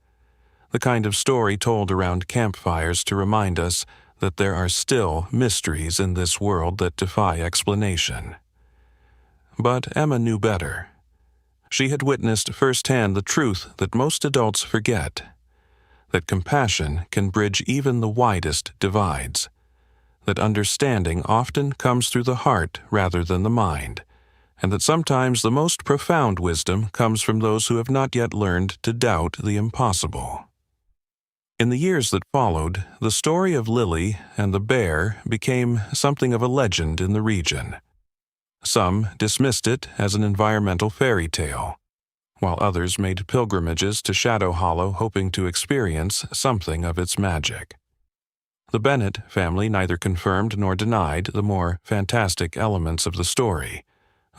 the kind of story told around campfires to remind us that there are still mysteries in this world that defy explanation. But Emma knew better. She had witnessed firsthand the truth that most adults forget, that compassion can bridge even the widest divides, that understanding often comes through the heart rather than the mind, and that sometimes the most profound wisdom comes from those who have not yet learned to doubt the impossible. In the years that followed, the story of Lily and the bear became something of a legend in the region. Some dismissed it as an environmental fairy tale, while others made pilgrimages to Shadow Hollow hoping to experience something of its magic. The Bennett family neither confirmed nor denied the more fantastic elements of the story,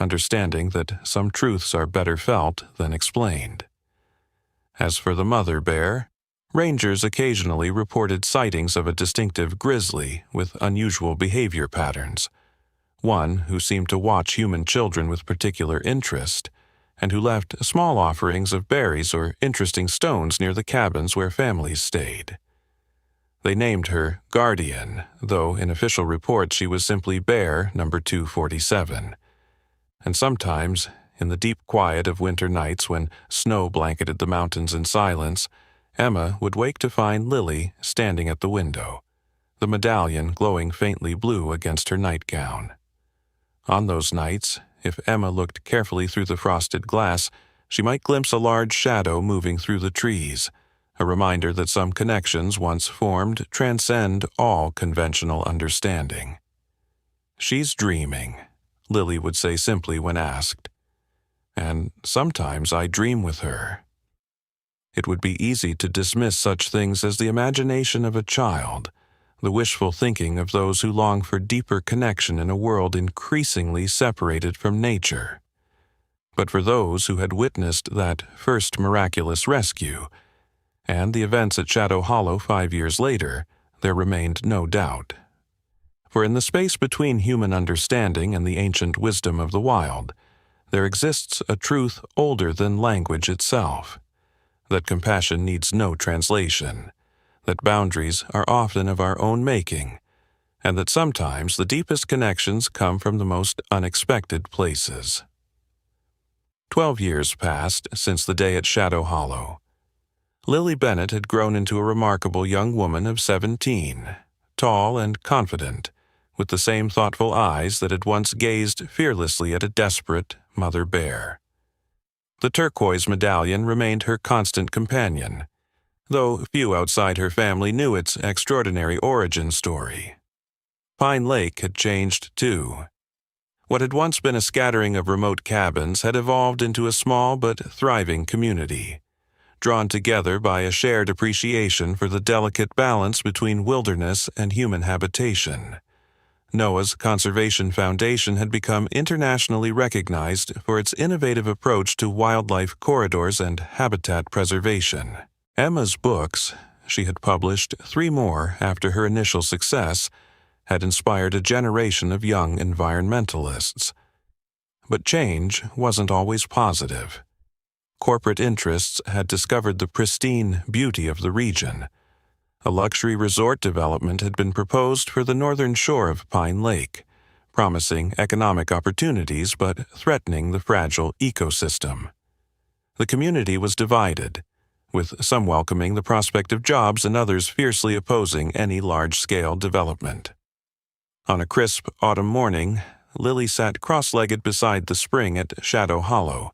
understanding that some truths are better felt than explained. As for the mother bear, rangers occasionally reported sightings of a distinctive grizzly with unusual behavior patterns, one who seemed to watch human children with particular interest, and who left small offerings of berries or interesting stones near the cabins where families stayed. They named her Guardian, though in official reports she was simply Bear number 247. And sometimes, in the deep quiet of winter nights when snow blanketed the mountains in silence, Emma would wake to find Lily standing at the window, the medallion glowing faintly blue against her nightgown. On those nights, if Emma looked carefully through the frosted glass, she might glimpse a large shadow moving through the trees, a reminder that some connections once formed transcend all conventional understanding. "She's dreaming," Lily would say simply when asked. "And sometimes I dream with her." It would be easy to dismiss such things as the imagination of a child, the wishful thinking of those who long for deeper connection in a world increasingly separated from nature. But for those who had witnessed that first miraculous rescue, and the events at Shadow Hollow 5 years later, there remained no doubt. For in the space between human understanding and the ancient wisdom of the wild, there exists a truth older than language itself, that compassion needs no translation, that boundaries are often of our own making, and that sometimes the deepest connections come from the most unexpected places. 12 years passed since the day at Shadow Hollow. Lily Bennett had grown into a remarkable young woman of 17, tall and confident, with the same thoughtful eyes that had once gazed fearlessly at a desperate mother bear. The turquoise medallion remained her constant companion, though few outside her family knew its extraordinary origin story. Pine Lake had changed too. What had once been a scattering of remote cabins had evolved into a small but thriving community, drawn together by a shared appreciation for the delicate balance between wilderness and human habitation. NOAA's Conservation Foundation had become internationally recognized for its innovative approach to wildlife corridors and habitat preservation. Emma's books, she had published 3 more after her initial success, had inspired a generation of young environmentalists. But change wasn't always positive. Corporate interests had discovered the pristine beauty of the region. A luxury resort development had been proposed for the northern shore of Pine Lake, promising economic opportunities but threatening the fragile ecosystem. The community was divided, with some welcoming the prospect of jobs and others fiercely opposing any large-scale development. On a crisp autumn morning, Lily sat cross-legged beside the spring at Shadow Hollow,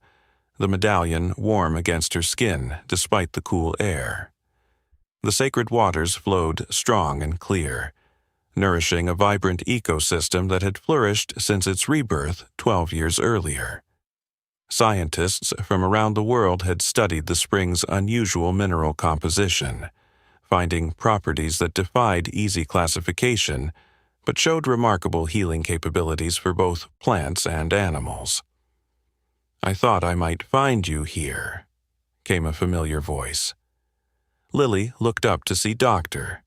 the medallion warm against her skin despite the cool air. The sacred waters flowed strong and clear, nourishing a vibrant ecosystem that had flourished since its rebirth 12 years earlier. Scientists from around the world had studied the spring's unusual mineral composition, finding properties that defied easy classification, but showed remarkable healing capabilities for both plants and animals. "I thought I might find you here," came a familiar voice. Lily looked up to see Dr.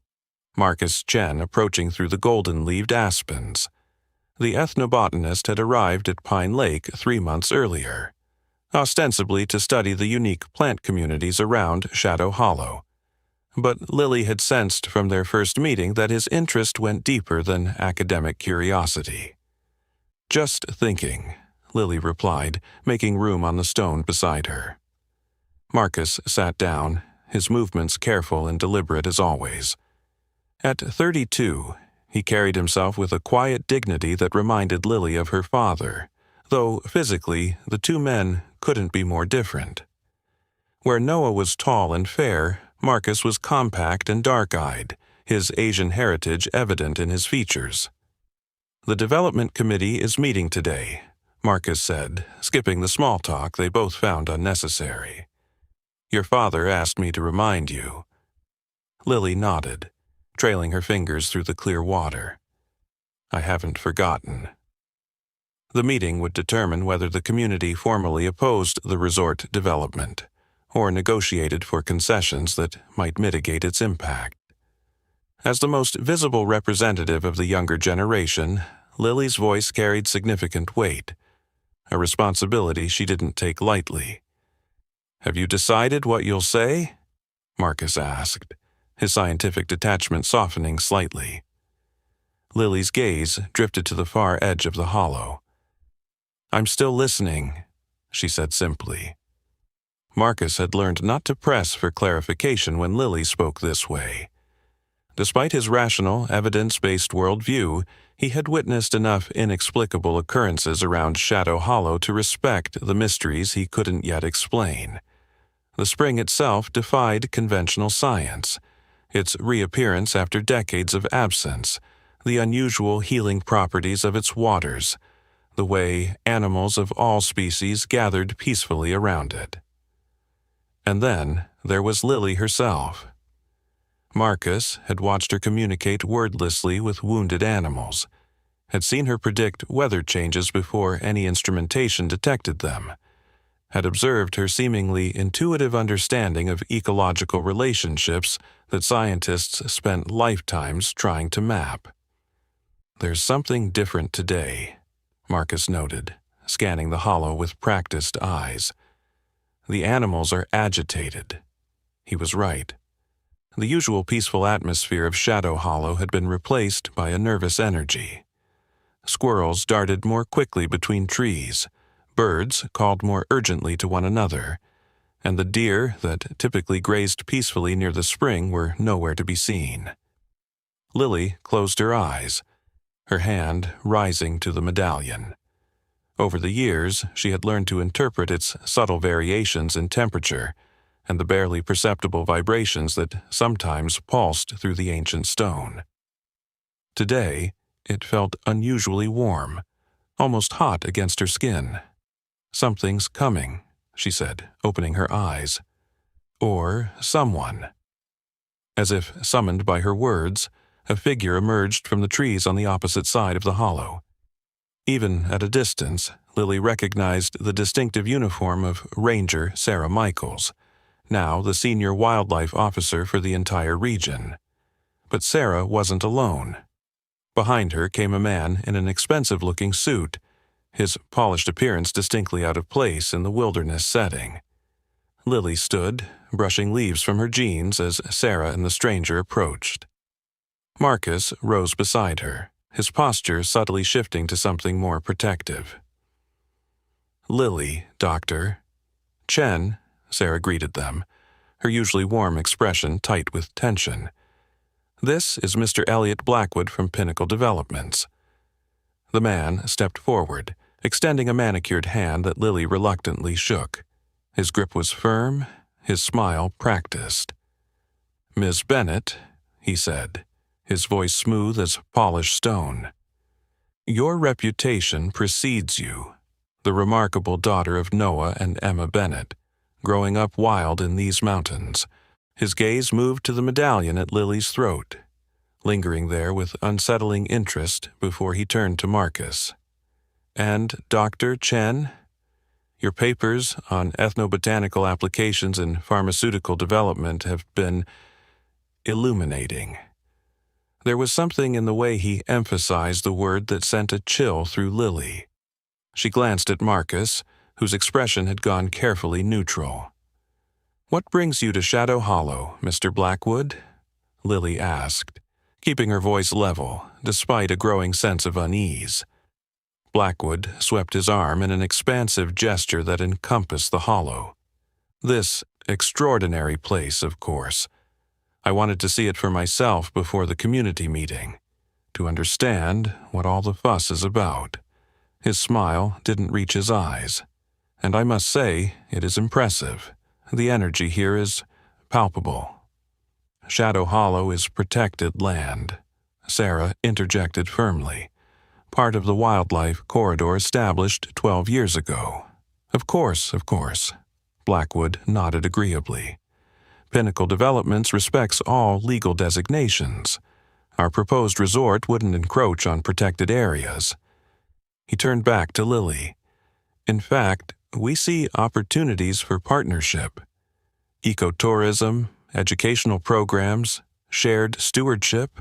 Marcus Chen approaching through the golden-leaved aspens. The ethnobotanist had arrived at Pine Lake 3 months earlier, ostensibly to study the unique plant communities around Shadow Hollow. But Lily had sensed from their first meeting that his interest went deeper than academic curiosity. "Just thinking," Lily replied, making room on the stone beside her. Marcus sat down, his movements careful and deliberate as always. At 32, he carried himself with a quiet dignity that reminded Lily of her father, though physically the 2 men couldn't be more different. Where Noah was tall and fair, Marcus was compact and dark-eyed, his Asian heritage evident in his features. "The development committee is meeting today," Marcus said, skipping the small talk they both found unnecessary. "Your father asked me to remind you." Lily nodded, trailing her fingers through the clear water. "I haven't forgotten." The meeting would determine whether the community formally opposed the resort development, or negotiated for concessions that might mitigate its impact. As the most visible representative of the younger generation, Lily's voice carried significant weight, a responsibility she didn't take lightly. "Have you decided what you'll say?" Marcus asked, his scientific detachment softening slightly. Lily's gaze drifted to the far edge of the hollow. "I'm still listening," she said simply. Marcus had learned not to press for clarification when Lily spoke this way. Despite his rational, evidence-based worldview, he had witnessed enough inexplicable occurrences around Shadow Hollow to respect the mysteries he couldn't yet explain. The spring itself defied conventional science. Its reappearance after decades of absence, the unusual healing properties of its waters, the way animals of all species gathered peacefully around it. And then there was Lily herself. Marcus had watched her communicate wordlessly with wounded animals, had seen her predict weather changes before any instrumentation detected them, had observed her seemingly intuitive understanding of ecological relationships that scientists spent lifetimes trying to map. "There's something different today," Marcus noted, scanning the hollow with practiced eyes. "The animals are agitated." He was right. The usual peaceful atmosphere of Shadow Hollow had been replaced by a nervous energy. Squirrels darted more quickly between trees, birds called more urgently to one another, and the deer that typically grazed peacefully near the spring were nowhere to be seen. Lily closed her eyes, her hand rising to the medallion. Over the years, she had learned to interpret its subtle variations in temperature and the barely perceptible vibrations that sometimes pulsed through the ancient stone. Today, it felt unusually warm, almost hot against her skin. "Something's coming," she said, opening her eyes. "Or someone." As if summoned by her words, a figure emerged from the trees on the opposite side of the hollow. Even at a distance, Lily recognized the distinctive uniform of Ranger Sarah Michaels, now the senior wildlife officer for the entire region. But Sarah wasn't alone. Behind her came a man in an expensive-looking suit, his polished appearance distinctly out of place in the wilderness setting. Lily stood, brushing leaves from her jeans as Sarah and the stranger approached. Marcus rose beside her, his posture subtly shifting to something more protective. "Lily, Doctor." "Chen," Sarah greeted them, her usually warm expression tight with tension. "This is Mr. Elliot Blackwood from Pinnacle Developments." The man stepped forward, extending a manicured hand that Lily reluctantly shook. His grip was firm, his smile practiced. "Miss Bennett," he said, his voice smooth as polished stone. "Your reputation precedes you, the remarkable daughter of Noah and Emma Bennett, growing up wild in these mountains." His gaze moved to the medallion at Lily's throat, lingering there with unsettling interest before he turned to Marcus. "And Dr. Chen, your papers on ethnobotanical applications in pharmaceutical development have been illuminating." There was something in the way he emphasized the word that sent a chill through Lily. She glanced at Marcus, whose expression had gone carefully neutral. "What brings you to Shadow Hollow, Mr. Blackwood?" Lily asked, keeping her voice level, despite a growing sense of unease. Blackwood swept his arm in an expansive gesture that encompassed the hollow. "This extraordinary place, of course. I wanted to see it for myself before the community meeting, to understand what all the fuss is about." His smile didn't reach his eyes. "And I must say, it is impressive. The energy here is palpable." "Shadow Hollow is protected land," Sarah interjected firmly. "Part of the wildlife corridor established 12 years ago." Of course," Blackwood nodded agreeably. "Pinnacle Developments respects all legal designations. Our proposed resort wouldn't encroach on protected areas." He turned back to Lily. "In fact, we see opportunities for partnership. Ecotourism, educational programs, shared stewardship."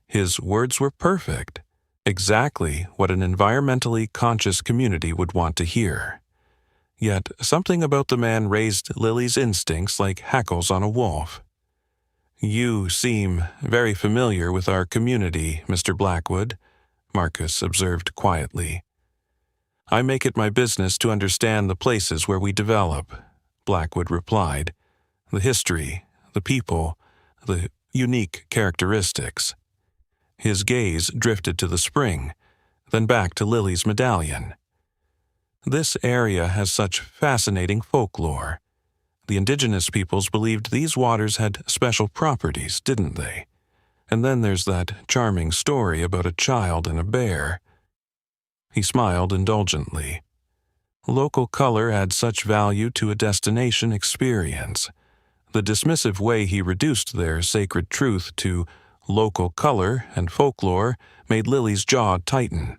His words were perfect, exactly what an environmentally conscious community would want to hear. Yet something about the man raised Lily's instincts like hackles on a wolf. "You seem very familiar with our community, Mr. Blackwood," Marcus observed quietly. "I make it my business to understand the places where we develop," Blackwood replied. "The history, the people, the unique characteristics. His gaze drifted to the spring, then back to Lily's medallion. This area has such fascinating folklore. The indigenous peoples believed these waters had special properties, didn't they? And then there's that charming story about a child and a bear. He smiled indulgently. Local color adds such value to a destination experience. The dismissive way he reduced their sacred truth to local color and folklore made Lily's jaw tighten.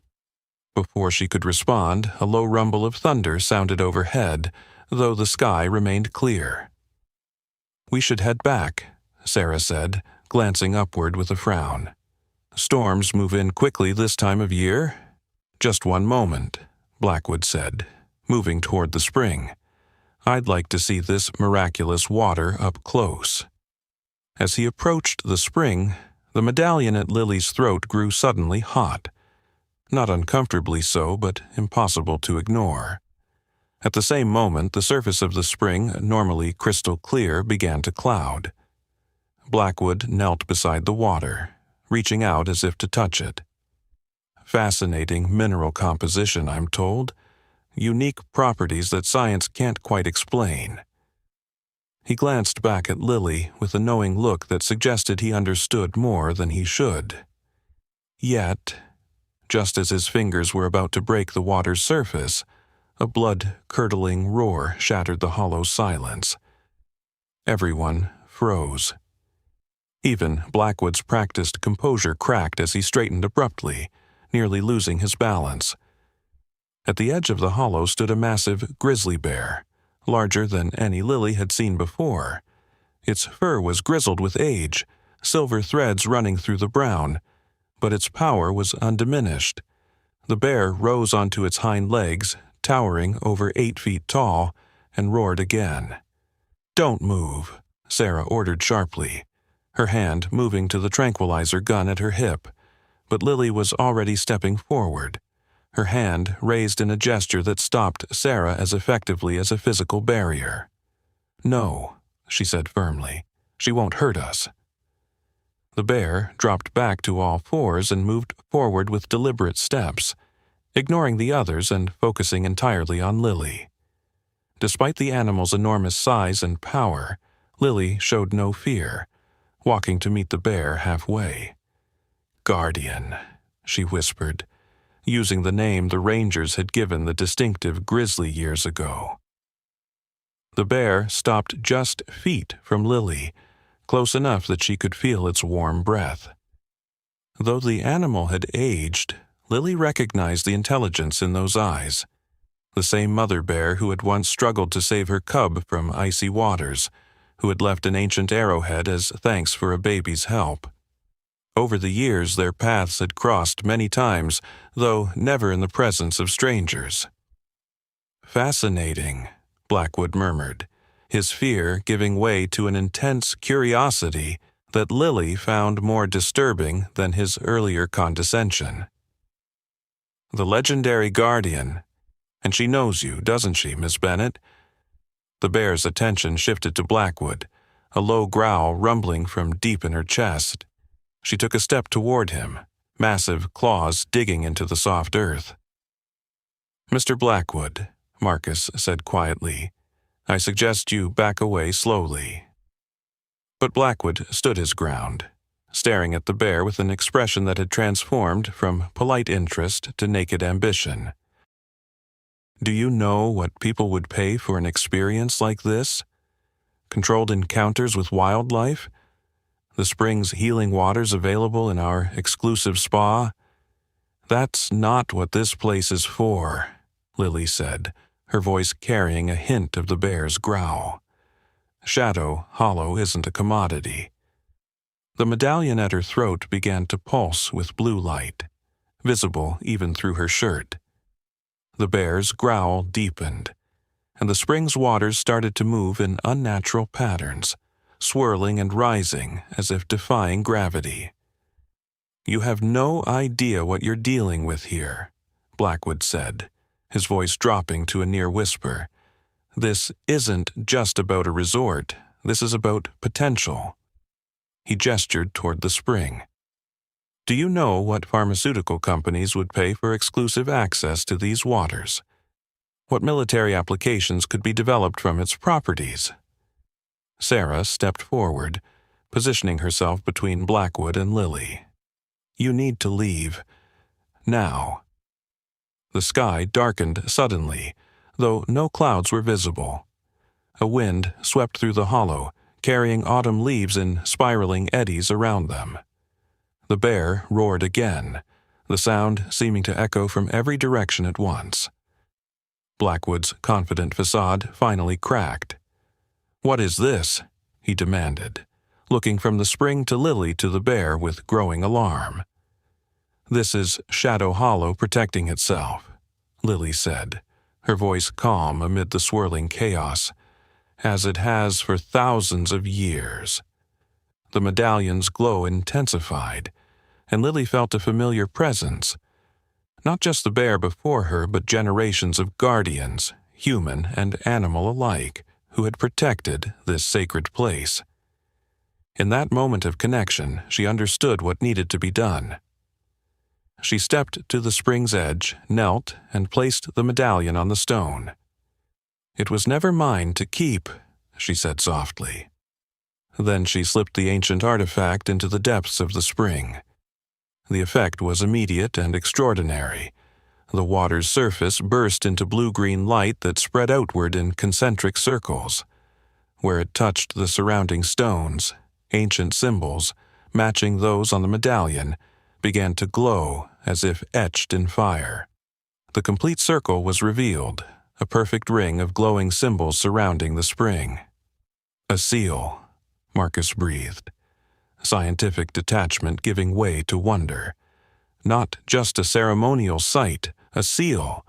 Before she could respond, a low rumble of thunder sounded overhead, though the sky remained clear. "We should head back," Sarah said, glancing upward with a frown. "Storms move in quickly this time of year." "Just one moment," Blackwood said, moving toward the spring. "I'd like to see this miraculous water up close." As he approached the spring, the medallion at Lily's throat grew suddenly hot. Not uncomfortably so, but impossible to ignore. At the same moment, the surface of the spring, normally crystal clear, began to cloud. Blackwood knelt beside the water, reaching out as if to touch it. Fascinating mineral composition, I'm told. Unique properties that science can't quite explain. He glanced back at Lily with a knowing look that suggested he understood more than he should. Yet, just as his fingers were about to break the water's surface, a blood-curdling roar shattered the hollow silence. Everyone froze. Even Blackwood's practiced composure cracked as he straightened abruptly, nearly losing his balance. At the edge of the hollow stood a massive grizzly bear, larger than any Lily had seen before. Its fur was grizzled with age, silver threads running through the brown, but its power was undiminished. The bear rose onto its hind legs, towering over 8 feet tall, and roared again. "Don't move," Sarah ordered sharply, her hand moving to the tranquilizer gun at her hip, but Lily was already stepping forward, her hand raised in a gesture that stopped Sarah as effectively as a physical barrier. "No," she said firmly. "She won't hurt us." The bear dropped back to all fours and moved forward with deliberate steps, ignoring the others and focusing entirely on Lily. Despite the animal's enormous size and power, Lily showed no fear, walking to meet the bear halfway. "Guardian," she whispered, using the name the rangers had given the distinctive Grizzly years ago. The bear stopped just feet from Lily, close enough that she could feel its warm breath. Though the animal had aged, Lily recognized the intelligence in those eyes. The same mother bear who had once struggled to save her cub from icy waters, who had left an ancient arrowhead as thanks for a baby's help. Over the years, their paths had crossed many times, though never in the presence of strangers. "Fascinating," Blackwood murmured, his fear giving way to an intense curiosity that Lily found more disturbing than his earlier condescension. "The legendary guardian. And she knows you, doesn't she, Miss Bennet?" The bear's attention shifted to Blackwood, a low growl rumbling from deep in her chest. She took a step toward him, massive claws digging into the soft earth. "Mr. Blackwood," Marcus said quietly, "I suggest you back away slowly." But Blackwood stood his ground, staring at the bear with an expression that had transformed from polite interest to naked ambition. "Do you know what people would pay for an experience like this? Controlled encounters with wildlife? The spring's healing waters available in our exclusive spa? That's not what this place is for," Lily said, her voice carrying a hint of the bear's growl. "Shadow Hollow isn't a commodity." The medallion at her throat began to pulse with blue light, visible even through her shirt. The bear's growl deepened, and the spring's waters started to move in unnatural patterns, swirling and rising as if defying gravity. "You have no idea what you're dealing with here," Blackwood said, his voice dropping to a near whisper. "This isn't just about a resort. This is about potential." He gestured toward the spring. "Do you know what pharmaceutical companies would pay for exclusive access to these waters? What military applications could be developed from its properties?" Sarah stepped forward, positioning herself between Blackwood and Lily. "You need to leave. Now." The sky darkened suddenly, though no clouds were visible. A wind swept through the hollow, carrying autumn leaves in spiraling eddies around them. The bear roared again, the sound seeming to echo from every direction at once. Blackwood's confident facade finally cracked. "What is this?" he demanded, looking from the spring to Lily to the bear with growing alarm. "This is Shadow Hollow protecting itself," Lily said, her voice calm amid the swirling chaos, "as it has for thousands of years." The medallion's glow intensified, and Lily felt a familiar presence. Not just the bear before her, but generations of guardians, human and animal alike, who had protected this sacred place. In that moment of connection, she understood what needed to be done. She stepped to the spring's edge, knelt, and placed the medallion on the stone. "It was never mine to keep," she said softly. Then she slipped the ancient artifact into the depths of the spring. The effect was immediate and extraordinary. The water's surface burst into blue-green light that spread outward in concentric circles. Where it touched the surrounding stones, ancient symbols, matching those on the medallion, began to glow as if etched in fire. The complete circle was revealed, a perfect ring of glowing symbols surrounding the spring. "A seal," Marcus breathed, scientific detachment giving way to wonder. Not just a ceremonial site, a seal.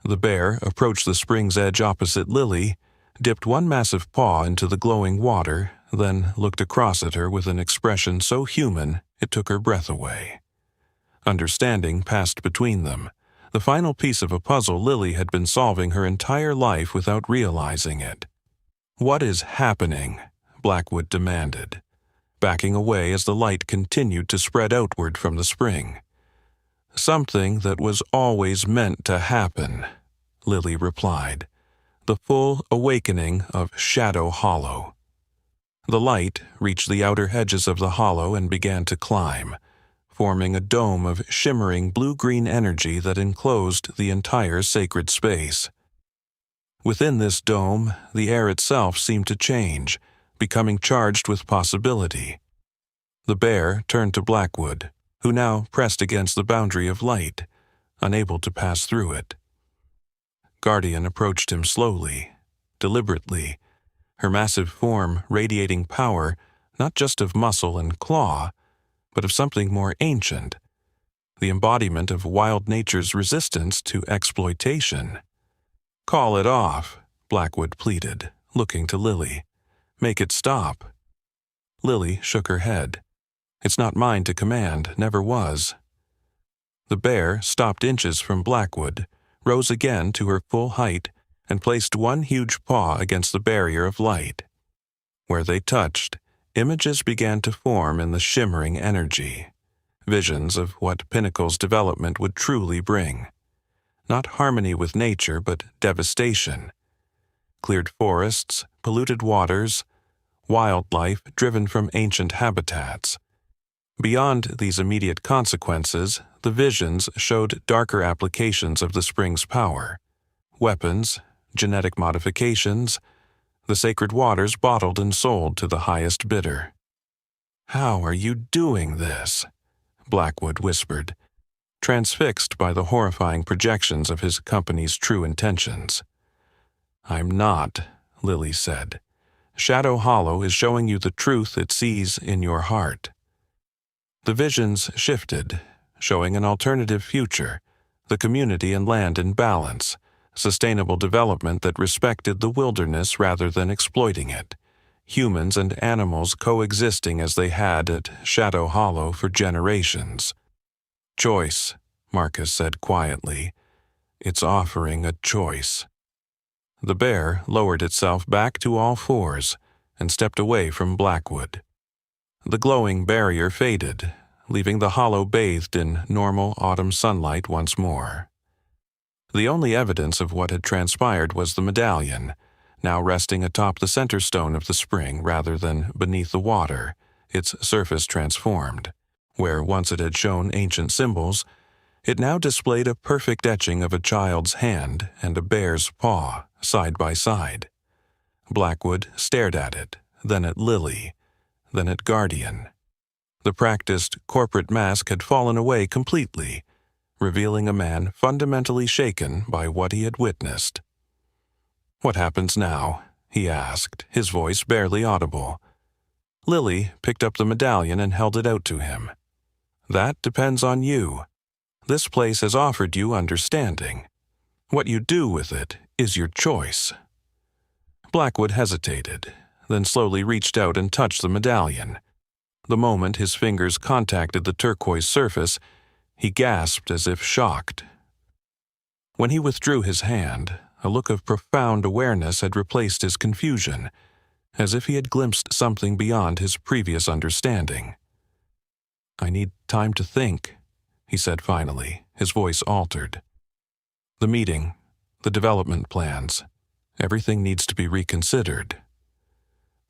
The bear approached the spring's edge opposite Lily, dipped one massive paw into the glowing water, then looked across at her with an expression so human it took her breath away. Understanding passed between them, the final piece of a puzzle Lily had been solving her entire life without realizing it. "What is happening?" Blackwood demanded, backing away as the light continued to spread outward from the spring. "Something that was always meant to happen," Lily replied. "The full awakening of Shadow Hollow." The light reached the outer edges of the hollow and began to climb, forming a dome of shimmering blue-green energy that enclosed the entire sacred space. Within this dome, the air itself seemed to change, becoming charged with possibility. The bear turned to Blackwood, who now pressed against the boundary of light, unable to pass through it. Guardian approached him slowly, deliberately, her massive form radiating power not just of muscle and claw, but of something more ancient, the embodiment of wild nature's resistance to exploitation. "Call it off," Blackwood pleaded, looking to Lily. "Make it stop." Lily shook her head. "It's not mine to command, never was." The bear stopped inches from Blackwood, rose again to her full height, and placed one huge paw against the barrier of light. Where they touched, images began to form in the shimmering energy, visions of what Pinnacle's development would truly bring. Not harmony with nature, but devastation. Cleared forests, polluted waters, wildlife driven from ancient habitats. Beyond these immediate consequences, the visions showed darker applications of the spring's power. Weapons, genetic modifications, the sacred waters bottled and sold to the highest bidder. "How are you doing this?" Blackwood whispered, transfixed by the horrifying projections of his company's true intentions. "I'm not," Lily said. "Shadow Hollow is showing you the truth it sees in your heart." The visions shifted, showing an alternative future, the community and land in balance, sustainable development that respected the wilderness rather than exploiting it, humans and animals coexisting as they had at Shadow Hollow for generations. "Choice," Marcus said quietly. "It's offering a choice." The bear lowered itself back to all fours and stepped away from Blackwood. The glowing barrier faded, leaving the hollow bathed in normal autumn sunlight once more. The only evidence of what had transpired was the medallion, now resting atop the center stone of the spring rather than beneath the water, its surface transformed. Where once it had shown ancient symbols, it now displayed a perfect etching of a child's hand and a bear's paw, side by side. Blackwood stared at it, then at Lily, then at Guardian. The practiced corporate mask had fallen away completely, revealing a man fundamentally shaken by what he had witnessed. "What happens now?" he asked, his voice barely audible. Lily picked up the medallion and held it out to him. "That depends on you. This place has offered you understanding. What you do with it is your choice." Blackwood hesitated, then slowly reached out and touched the medallion. The moment his fingers contacted the turquoise surface, he gasped as if shocked. When he withdrew his hand, a look of profound awareness had replaced his confusion, as if he had glimpsed something beyond his previous understanding. "I need time to think," he said finally, his voice altered. "The meeting, the development plans, everything needs to be reconsidered."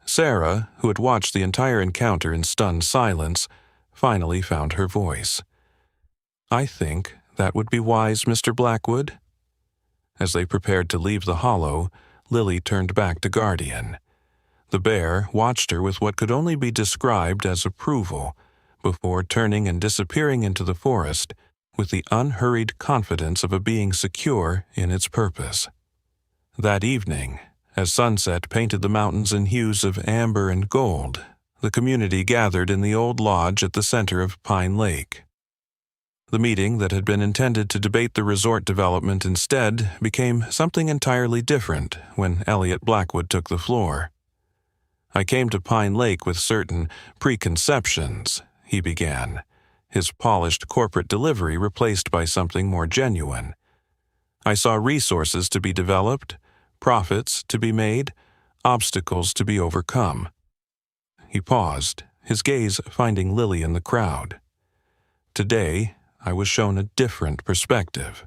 Sarah, who had watched the entire encounter in stunned silence, finally found her voice. "I think that would be wise, Mr. Blackwood." As they prepared to leave the hollow, Lily turned back to Guardian. The bear watched her with what could only be described as approval, before turning and disappearing into the forest with the unhurried confidence of a being secure in its purpose. That evening, as sunset painted the mountains in hues of amber and gold, the community gathered in the old lodge at the center of Pine Lake. The meeting that had been intended to debate the resort development instead became something entirely different when Elliot Blackwood took the floor. "I came to Pine Lake with certain preconceptions," he began, his polished corporate delivery replaced by something more genuine. "I saw resources to be developed, profits to be made, obstacles to be overcome." He paused, his gaze finding Lily in the crowd. "Today, I was shown a different perspective,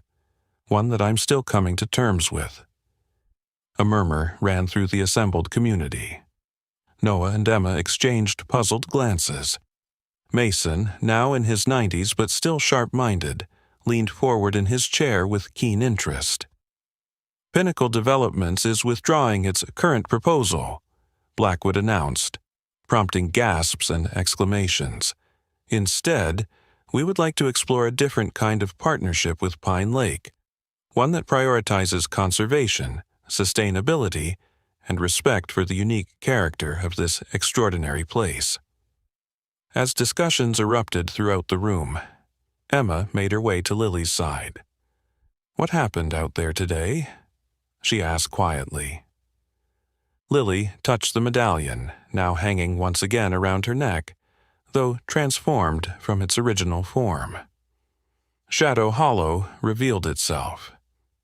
one that I'm still coming to terms with." A murmur ran through the assembled community. Noah and Emma exchanged puzzled glances. Mason, now in his 90s but still sharp-minded, leaned forward in his chair with keen interest. "Pinnacle Developments is withdrawing its current proposal," Blackwood announced, prompting gasps and exclamations. "Instead, we would like to explore a different kind of partnership with Pine Lake, one that prioritizes conservation, sustainability, and respect for the unique character of this extraordinary place." As discussions erupted throughout the room, Emma made her way to Lily's side. "What happened out there today?" she asked quietly. Lily touched the medallion, now hanging once again around her neck, though transformed from its original form. "Shadow Hollow revealed itself,"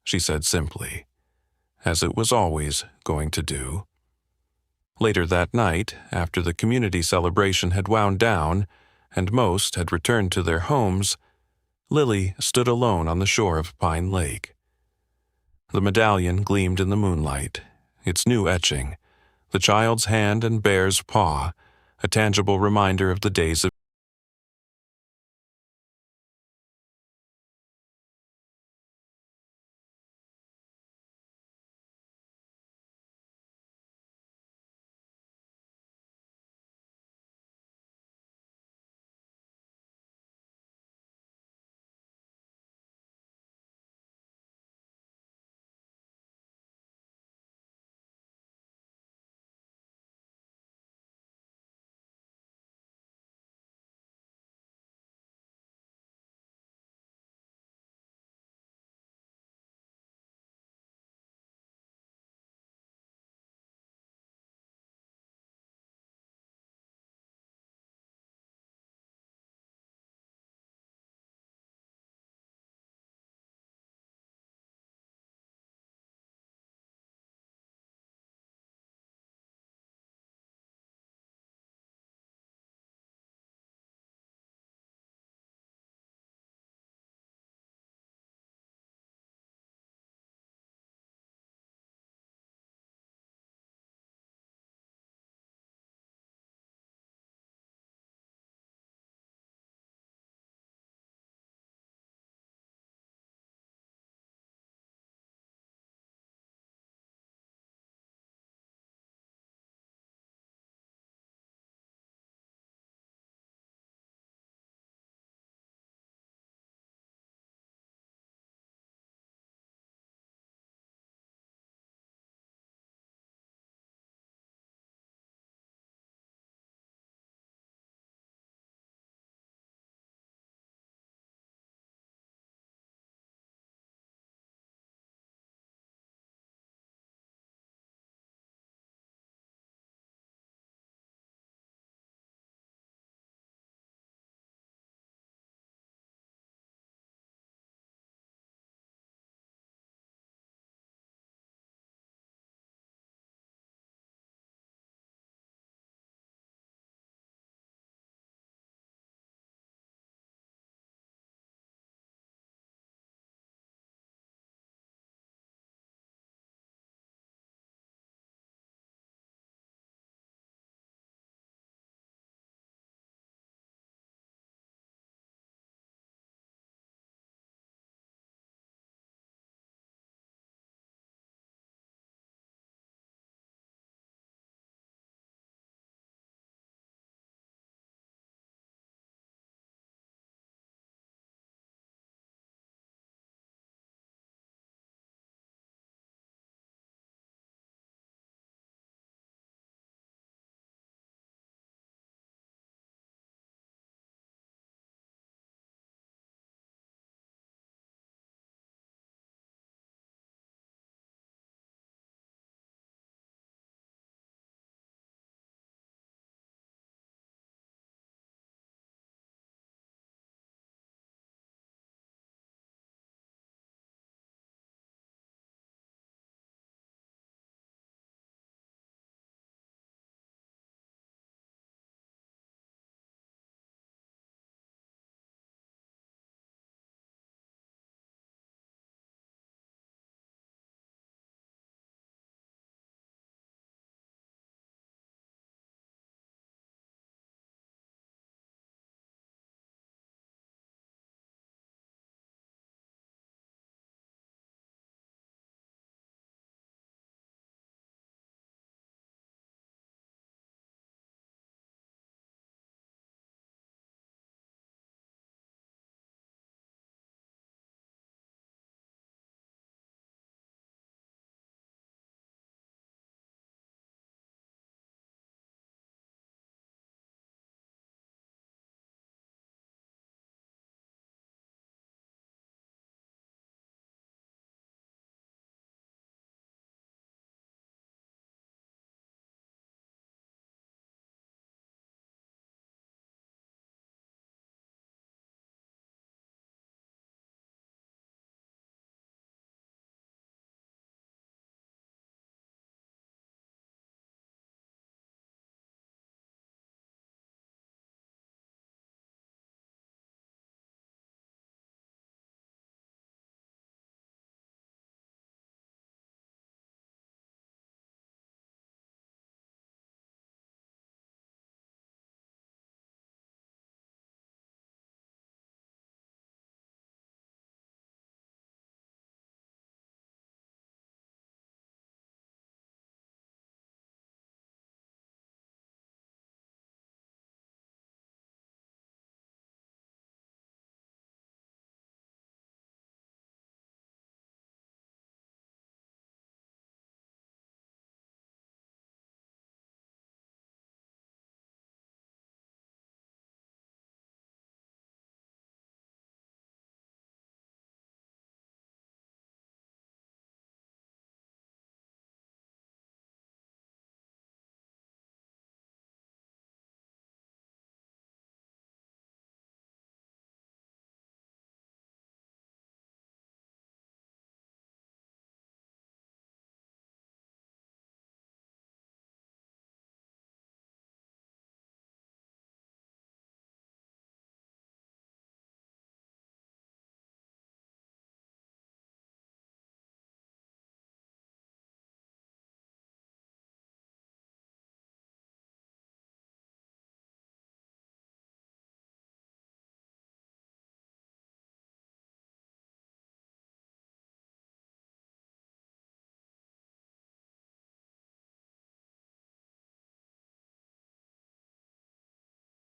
she said simply, "as it was always going to do." Later that night, after the community celebration had wound down and most had returned to their homes, Lily stood alone on the shore of Pine Lake. The medallion gleamed in the moonlight, its new etching, the child's hand and bear's paw, a tangible reminder of the days of